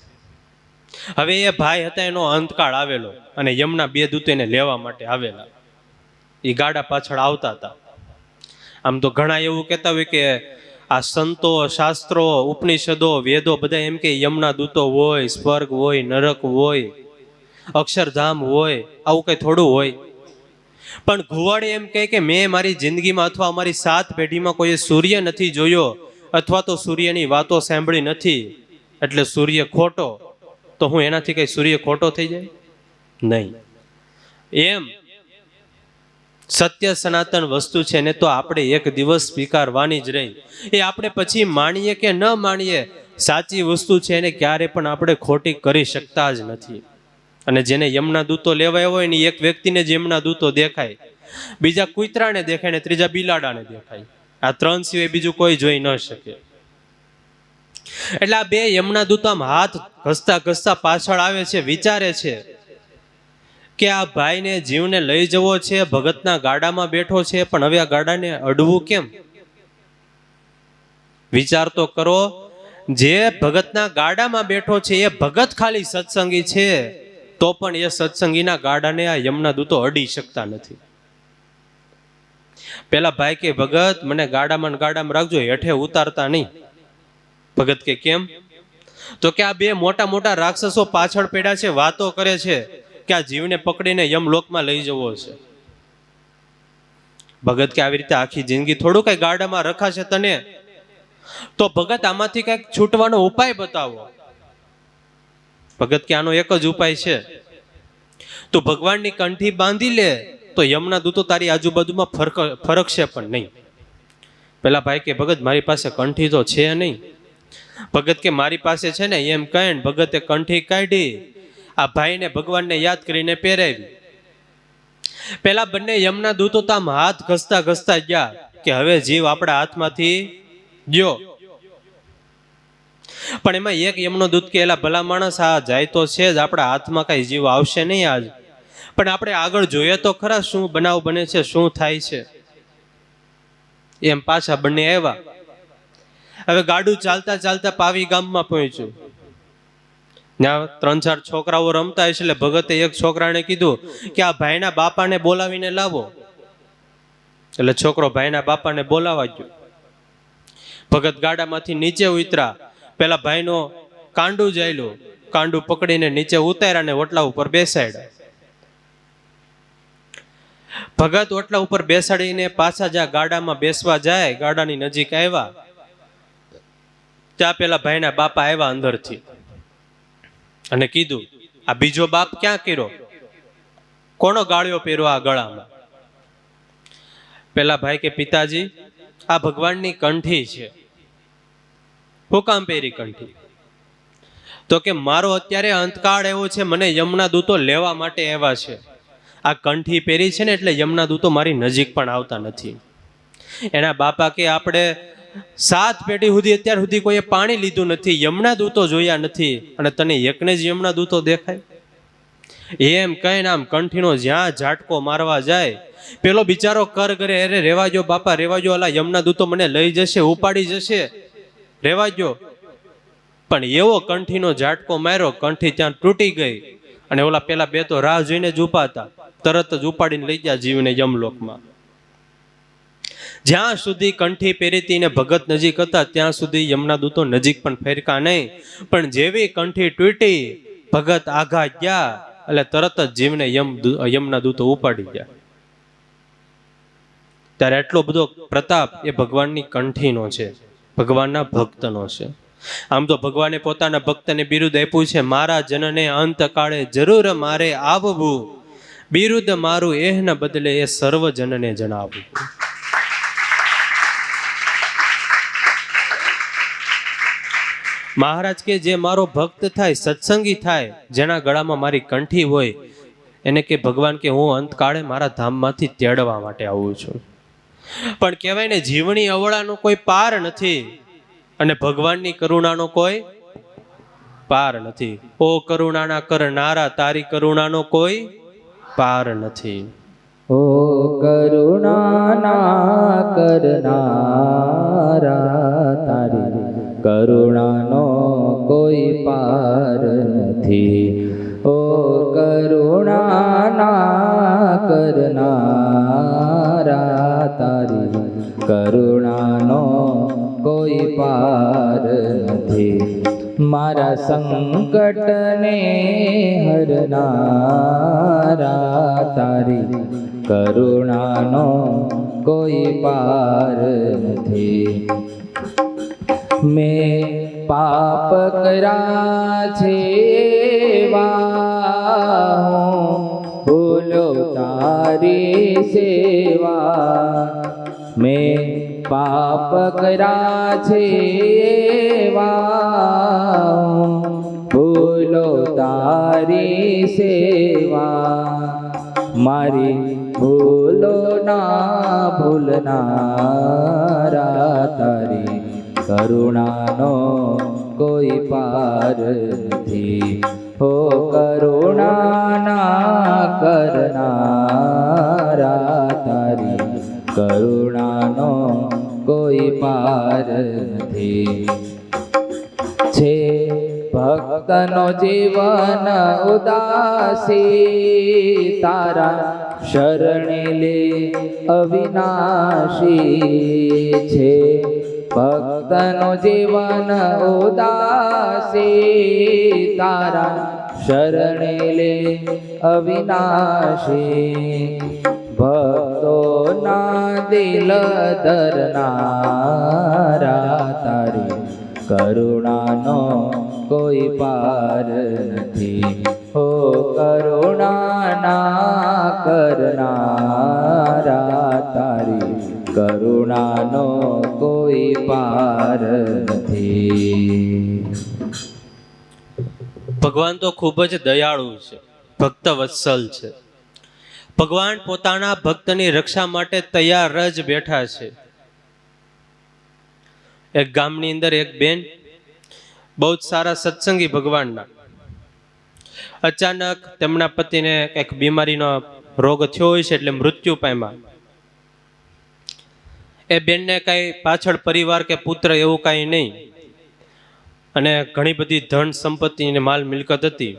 હવે એ ભાઈ હતા એનો અંતકાળ આવેલો અને યમના બે દૂતો એને લેવા માટે આવેલા. એ ગાડા પાછળ આવતા હતા. આમ તો ઘણા એવું કહેતા હોય કે આ સંતો, શાસ્ત્રો, ઉપનિષદો, વેદો બધા એમ કે યમના દૂતો હોય, સ્વર્ગ હોય, નરક હોય, અક્ષરધામ હોય, આવું કઈ થોડું હોય. પણ ઘુવાડે એમ કહે કે મેં મારી જિંદગીમાં અથવા અમારી 7 પેઢીમાં કોઈ સૂર્ય નથી જોયો અથવા તો સૂર્યની વાતો સાંભળી નથી, એટલે સૂર્ય ખોટો. તો હું એનાથી કઈ સૂર્ય ખોટો થઈ જાય? નહીં. એમ સત્ય સનાતન વસ્તુ છે ને તો આપણે એક દિવસ સ્વીકારવાની જ રહી. એ આપણે પછી માણીએ કે ન માણીએ, સાચી વસ્તુ છે એને ક્યારે પણ આપણે ખોટી કરી શકતા જ નથી. અને જેને યમના દૂતો લેવાય હોય ને એક વ્યક્તિને જ યમના દૂતો દેખાય, બીજા કૂતરાને દેખાય ને ત્રીજા બિલાડાને દેખાય. આ 3 સિવાય બીજું કોઈ જોઈ ન શકે. એટલે આ બે યમના દૂતો આમ હાથ ઘસતા ઘસતા પાછળ આવે છે, વિચારે છે કે આ ભાઈને જીવને લઈ જવો છે, ભગતના ગાડામાં બેઠો છે, પણ હવે આ ગાડાને અડવું કેમ? વિચાર તો કરો, જે ભગતના ગાડામાં બેઠો છે એ ભગત ખાલી સત્સંગી છે, તો પણ એ સત્સંગીના ગાડાને આ યમના દૂતો અડી શકતા નથી. પેલા ભાઈ કે ભગત મને ગાડામાં રાખજો, હેઠે ઉતારતા નહીં. ભગત કે કેમ? તો કે આ બે મોટા મોટા રાક્ષસો પાછળ પડ્યા છે, વાતો કરે છે કે આ જીવને પકડીને યમલોકમાં લઈ જવો છે. ભગત કે આવી રીતે આખી જિંદગી થોડું કઈ ગાડામાં રખાશે તને? તો ભગત આમાંથી કઈક છૂટવાનો ઉપાય બતાવો. ભગત કે આનો એક જ ઉપાય છે, તું ભગવાનની કંઠી બાંધી લે તો યમના દૂતો તારી આજુબાજુમાં ફરકશે પણ નહીં. પેલા ભાઈ કે ભગત મારી પાસે કંઠી તો છે નહીં. ભગત કે મારી પાસે છે ને, એમ કહે ને ભગતે કંઠી કાઢી, આ ભાઈને ભગવાનને યાદ કરીને પહેરાવી. પેલા બંને યમના દૂતો તો આમ હાથ ઘસતા ઘસતા ગયા કે હવે જીવ આપણા હાથમાંથી ગયો. પણ એમાં એક યમનો દૂત કે એલા ભલા માણસ, આ જાય તો છે જ, આપણા હાથમાં કઈ જીવ આવશે નહીં આજ, પણ આપણે આગળ જોઈએ તો ખરા શું બનાવ બને છે, શું થાય છે. એમ પાછા બંને આવ્યા. હવે ગાડું ચાલતા ચાલતા પાવી ગામમાં પહોંચ્યું. ત્યાં 3-4 છોકરાઓ રમતા હશે, એટલે ભગતે એક છોકરાને કીધું કે આ ભાઈના બાપાને બોલાવીને લાવો. એટલે છોકરો ભાઈના બાપાને બોલાવા ગયો. ભગત ગાડામાંથી નીચે ઉતરા, પેલા ભાઈનો કાંડું જાયલું, કાંડું પકડીને નીચે ઉતાર્યા ને ઓટલા ઉપર બેસાડ્યા. ભગત ઓટલા ઉપર બેસાડીને પાછા જ્યાં ગાડામાં બેસવા જાય, ગાડાની નજીક આવ્યા, ત્યાં પેલા ભાઈના બાપા આવ્યા અંદરથી અને કીધું આ બીજો બાપ ક્યાં કર્યો? કોનો ગાળ્યો પહેર્યો આ ગળામાં? પેલા ભાઈ કે પિતાજી, આ ભગવાનની કંઠી છે. હું કામ પહેરી કંઠી? તો કે મારો અત્યારે અંતકાળ એવો છે, મને યમના દૂતો લેવા માટે આવ્યા છે. આ કંઠી પહેરી છે ને એટલે યમના દૂતો મારી નજીક પણ આવતા નથી. એના બાપા કે આપણે 7 પેઢી સુધી અત્યાર સુધી કોઈએ પાણી લીધું નથી, યમુના દૂતો જોયા નથી, અને તને એકને જ યમુના દૂતો દેખાય? એમ કહીને આમ કંઠીનો જ્યાં ઝાટકો મારવા જાય, પેલો બિચારો કર કરે, અરે રેવા જો બાપા, રેવા જો, અલા યમુના દૂતો મને લઈ જશે, ઉપાડી જશે, રેવા જો. પણ એવો કંઠીનો ઝાટકો માર્યો, કંઠી ત્યાં તૂટી ગઈ, અને ઓલા પેલા 2 તો રાહ જોઈને જ ઊભા હતા, તરત જ ઉપાડીને લઈ ગયા જીવને યમલોકમાં. જ્યાં સુધી કંઠી પહેરીતી ને ભગત નજીક હતા ત્યાં સુધી યમુના દૂતો નજીક પણ ફેરકા નહીં. પણ જેવી કંઠી તૂટી, ભગત આઘા ગયા, એટલે તરત જ જીવને યમુના દૂતો ઉપાડી ગયા. ત્યારે એટલો બધો પ્રતાપ એ ભગવાનની કંઠીનો છે, ભગવાનના ભક્તનો છે. આમ તો ભગવાને પોતાના ભક્તને બિરુદ આપ્યું છે, મારા જનને અંતકાળે જરૂર મારે આવવું, બિરુદ મારું એહના બદલે એ સર્વ જનને જણાવવું. મહારાજ કે જે મારો ભક્ત થાય, સત્સંગી થાય, જેના ગળામાં મારી કંઠી હોય, એને કે ભગવાન કે હું અંતકાળે મારા ધામમાંથી તેડવા માટે આવું છું. પણ કહેવાય ને, જીવની અવળાનો કોઈ પાર નથી, અને ભગવાનની કરુણાનો કોઈ પાર નથી. ઓ કરુણાના કરનારા, તારી કરુણાનો કોઈ પાર નથી. ઓ કરુણાના કરનારા, તારી કરુણાનો કોઈ પાર નથી. ઓ કરુણાના કરનારા, તારી કરુણાનો કોઈ પાર નથી. મારા સંકટને હરનારા, તારી કરુણાનો કોઈ પાર નથી. મેં પાપ કર્યા છે ભૂલો તારી સેવા. મેં પાપ કર્યા છે ભૂલો તારી સેવા. મારી ભૂલો ના ભૂલનારા, તારી કરુણાનો કોઈ પાર નથી. હો કરુણાના કરનારા, તારી કરુણાનો કોઈ પાર નથી. છે ભક્તનો જીવન ઉદાસી, તારા શરણે લે અવિનાશી. છે ભક્તનો જીવન ઉદાસી, તારા શરણે લે અવિનાશી. ભક્તોના દિલ ધરનારા, તારી કરુણાનો કોઈ પાર નથી. હો કરુણાના કરનારા, તારી કરુણાનો કોઈ પાર નથી. ભગવાન તો ખૂબ જ દયાળુ છે, ભક્ત વત્સલ છે. ભગવાન પોતાના ભક્તની રક્ષા માટે તૈયાર જ બેઠા છે. એક ગામની અંદર એક બેન, બહુ જ સારા સત્સંગી ભગવાનના, અચાનક તેમના પતિને કંઈક બીમારીનો રોગ થયો હોય છે, એટલે મૃત્યુ પામ્યા. એ બેનને કાંઈ પાછળ પરિવાર કે પુત્ર એવું કાંઈ નહીં, અને ઘણી બધી ધન સંપત્તિ અને માલ મિલકત હતી.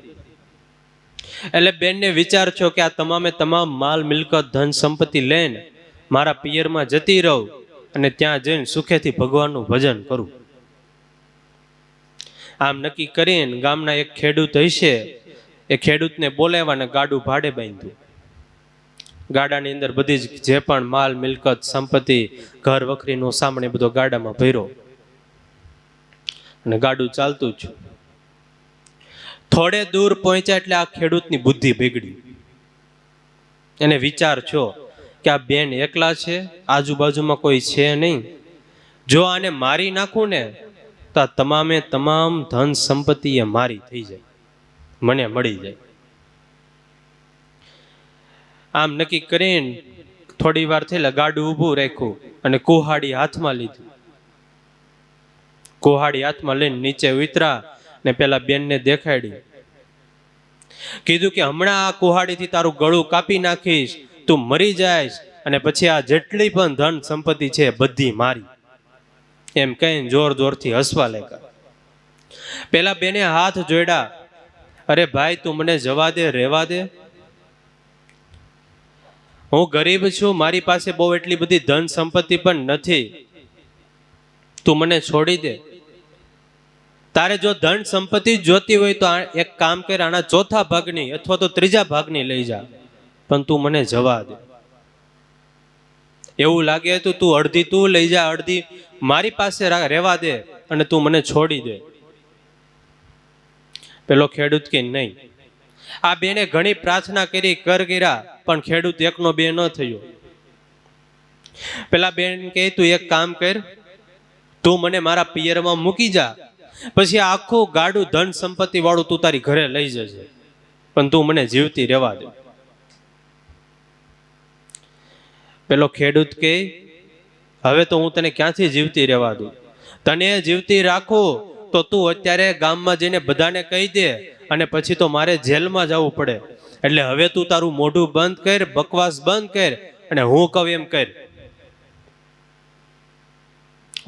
એટલે બેનને વિચાર છો કે આ તમામે તમામ માલ મિલકત ધન સંપત્તિ લઈને મારા પિયરમાં જતી રહું, અને ત્યાં જઈને સુખેથી ભગવાનનું ભજન કરું. આમ નક્કી કરીને ગામના એક ખેડૂત હશે, એ ખેડૂતને બોલાવ્યા અને ગાડું ભાડે બાંધ્યું. ગાડાની અંદર બધી જ જે પણ માલ મિલકત સંપત્તિ ઘર વખરીનો સામાન બધો ગાડામાં ભર્યો, અને ગાડું ચાલતું જ. થોડે દૂર પહોંચ્યા એટલે આ ખેડૂતની બુદ્ધિ બગડી. એને વિચાર છો કે આ બેન એકલા છે, આજુબાજુમાં કોઈ છે નહીં. જો આને મારી નાખું ને તો આ તમામે તમામ ધન સંપત્તિ એ મારી થઈ જાય, મને મળી જાય. આમ નક્કી કરીને થોડી વાર થઈ ગાડું ઊભું રાખ્યું અને કુહાડી હાથમાં લીધી. કુહાડી હાથમાં લઈને નીચે ઉતરા ને પેલા બેનને દેખાડી. કીધું કે હમણાં આ કુહાડીથી તારું ગળું કાપી નાખીશ, તું મરી જાયશ, અને પછી આ જેટલી પણ ધન સંપત્તિ છે બધી મારી. એમ કહીને જોર જોરથી હસવા લાગ્યા. પેલા બેને હાથ જોડ્યા. અરે ભાઈ, તું મને જવા દે, રહેવા દે. હું ગરીબ છું, મારી પાસે બહુ એટલી બધી ધન સંપત્તિ પણ નથી, તું મને છોડી દે. તારે જો ધન સંપત્તિ જોતી હોય તો એક કામ કર, આના ચોથા ભાગની અથવા તો ત્રીજા ભાગની લઈ જા, પણ તું મને જવા દે. એવું લાગે તો તું અડધી તું લઈ જા, અડધી મારી પાસે રહેવા દે, અને તું મને છોડી દે. પેલો ખેડૂત કે નહીં. આ બેને ઘણી પ્રાર્થના કરી, કર કર્યા, પણ ખેડૂત એકનો બે ન થયો. પેલા બેન કે તું એક કામ કર, તું મને મારા પિયરમાં મૂકી જા, પછી આખું ગાડું ધન સંપત્તિ વાળું તું તારી ઘરે લઈ જજે, પણ તું મને જીવતી રહેવા દે. પેલો ખેડૂત કે હવે તો હું તને ક્યાંથી જીવતી રહેવા દઉં? તને જીવતી રાખું તો તું અત્યારે ગામમાં જઈને બધાને કહી દે, અને પછી તો મારે જેલમાં જવું પડે. એટલે હવે તું તારું મોઢું બંધ કર, બકવાસ બંધ કર, અને હું કહું એમ કર.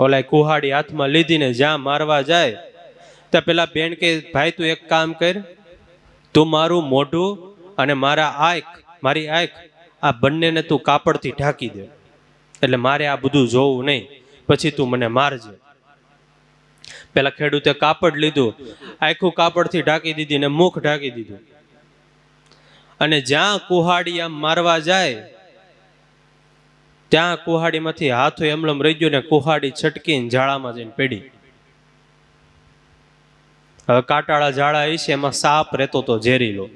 ઓલા કુહાડી હાથમાં લીધી ને જ્યાં મારવા જાય ત્યાં પેલા બેન કે ભાઈ તું એક કામ કર, તું મારું મોઢું અને મારી આંખ આ બંનેને તું કાપડથી ઢાંકી દે, એટલે મારે આ બધું જોવું નહીં, પછી તું મને મારજે. પેલા ખેડૂતે કાપડ લીધું, આખું કાપડથી ઢાંકી દીધી ને મુખ ઢાંકી દીધું, અને જ્યાં કુહાડી આમ મારવા જાય ત્યાં કુહાડીમાંથી હાથો એમલમ રહી ગયો ને કુહાડી છટકીને ઝાડામાં જઈને પડી. હવે કાંટાળા ઝાડા છે, એમાં સાપ રહેતો તો ઝેરીલો.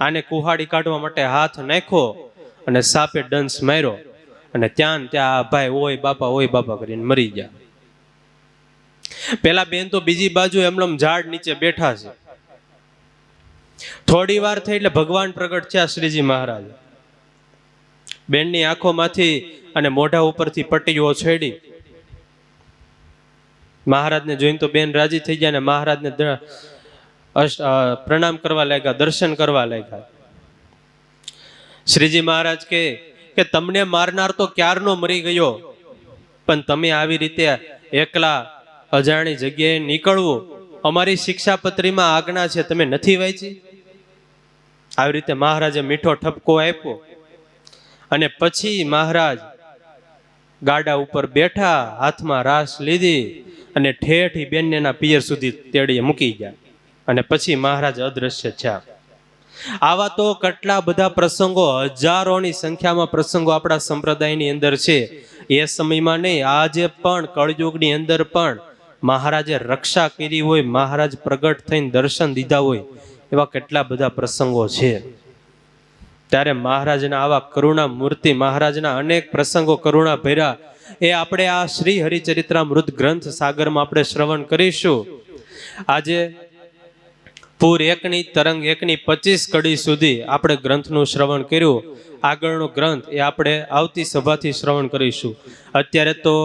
આને કુહાડી કાઢવા માટે હાથ નાખ્યો અને સાપે ડંસ માર્યો, અને ત્યાં આ ભાઈ ઓય બાપા કરીને મરી ગયા. પેલા બેન તો બીજી બાજુ એમલમ ઝાડ નીચે બેઠા છે. થોડી વાર થઈ એટલે ભગવાન પ્રગટ થયા શ્રીજી મહારાજ. બેનની આંખોમાંથી અને મોઢા ઉપરથી પટ્ટીઓ છેડી. મહારાજને જોઈને તો બેન રાજી થઈ ગયા, ને મહારાજને પ્રણામ કરવા લાગ્યા, દર્શન કરવા લાગ્યા. શ્રીજી મહારાજ કે તમને મારનાર તો ક્યારનો મરી ગયો, પણ તમે આવી રીતે એકલા અજાણી જગ્યાએ નીકળવું અમારી શિક્ષાપત્રીમાં આજ્ઞા છે, તમે નથી વાંચી? આવી રીતે મહારાજે મીઠો ઠપકો આપ્યો, અને પછી મહારાજ ગાડા ઉપર બેઠા, હાથમાં રાસ લીધી, અને ઠેઠી બેનના પિયર સુધી તેડીએ મૂકી ગયા, અને પછી મહારાજ અદ્રશ્ય થયા. આવા તો કેટલા બધા પ્રસંગો, હજારોની સંખ્યામાં પ્રસંગો આપણા સંપ્રદાયની અંદર છે. એ સમયમાં નહીં, આજે પણ કળયુગની અંદર પણ મહારાજે રક્ષા કરી હોય, મહારાજ પ્રગટ થઈને દર્શન દીધા હોય, એવા કેટલા બધા પ્રસંગો છે. ત્યારે મહારાજના આવા કરુણા મૂર્તિ, મહારાજના અનેક પ્રસંગો કરુણા ભર્યા, એ આપણે આ શ્રી હરિચરિત્રામૃત ગ્રંથ સાગરમાં આપણે શ્રવણ કરીશું. આજે પૂર 1 ની તરંગ 1 ની 25 કડી સુધી આપણે ગ્રંથનું શ્રવણ કર્યું. આગળનો ગ્રંથ એ આપણે આવતી સભાથી શ્રવણ કરીશું. અત્યારે તો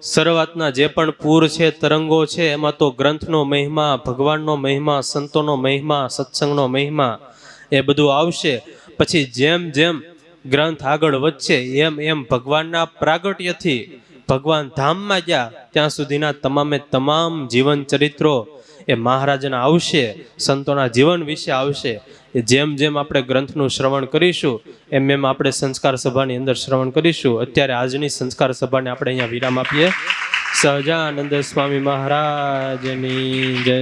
શરૂઆતના જે પણ પૂર છે, તરંગો છે, એમાં તો ગ્રંથનો મહિમા, ભગવાનનો મહિમા, સંતોનો મહિમા, સત્સંગનો મહિમા એ બધું આવશે. પછી જેમ જેમ ગ્રંથ આગળ વધશે એમ ભગવાનના પ્રાગટ્યથી ભગવાન ધામમાં ગયા ત્યાં સુધીના તમામ જીવન ચરિત્રો એ મહારાજના આવશે, સંતોના જીવન વિશે આવશે. એ જેમ આપણે ગ્રંથનું શ્રવણ કરીશું એમ આપણે સંસ્કાર સભાની અંદર શ્રવણ કરીશું. અત્યારે આજની સંસ્કાર સભાને આપણે અહીંયા વિરામ આપીએ. સહજાનંદ સ્વામી મહારાજની જય.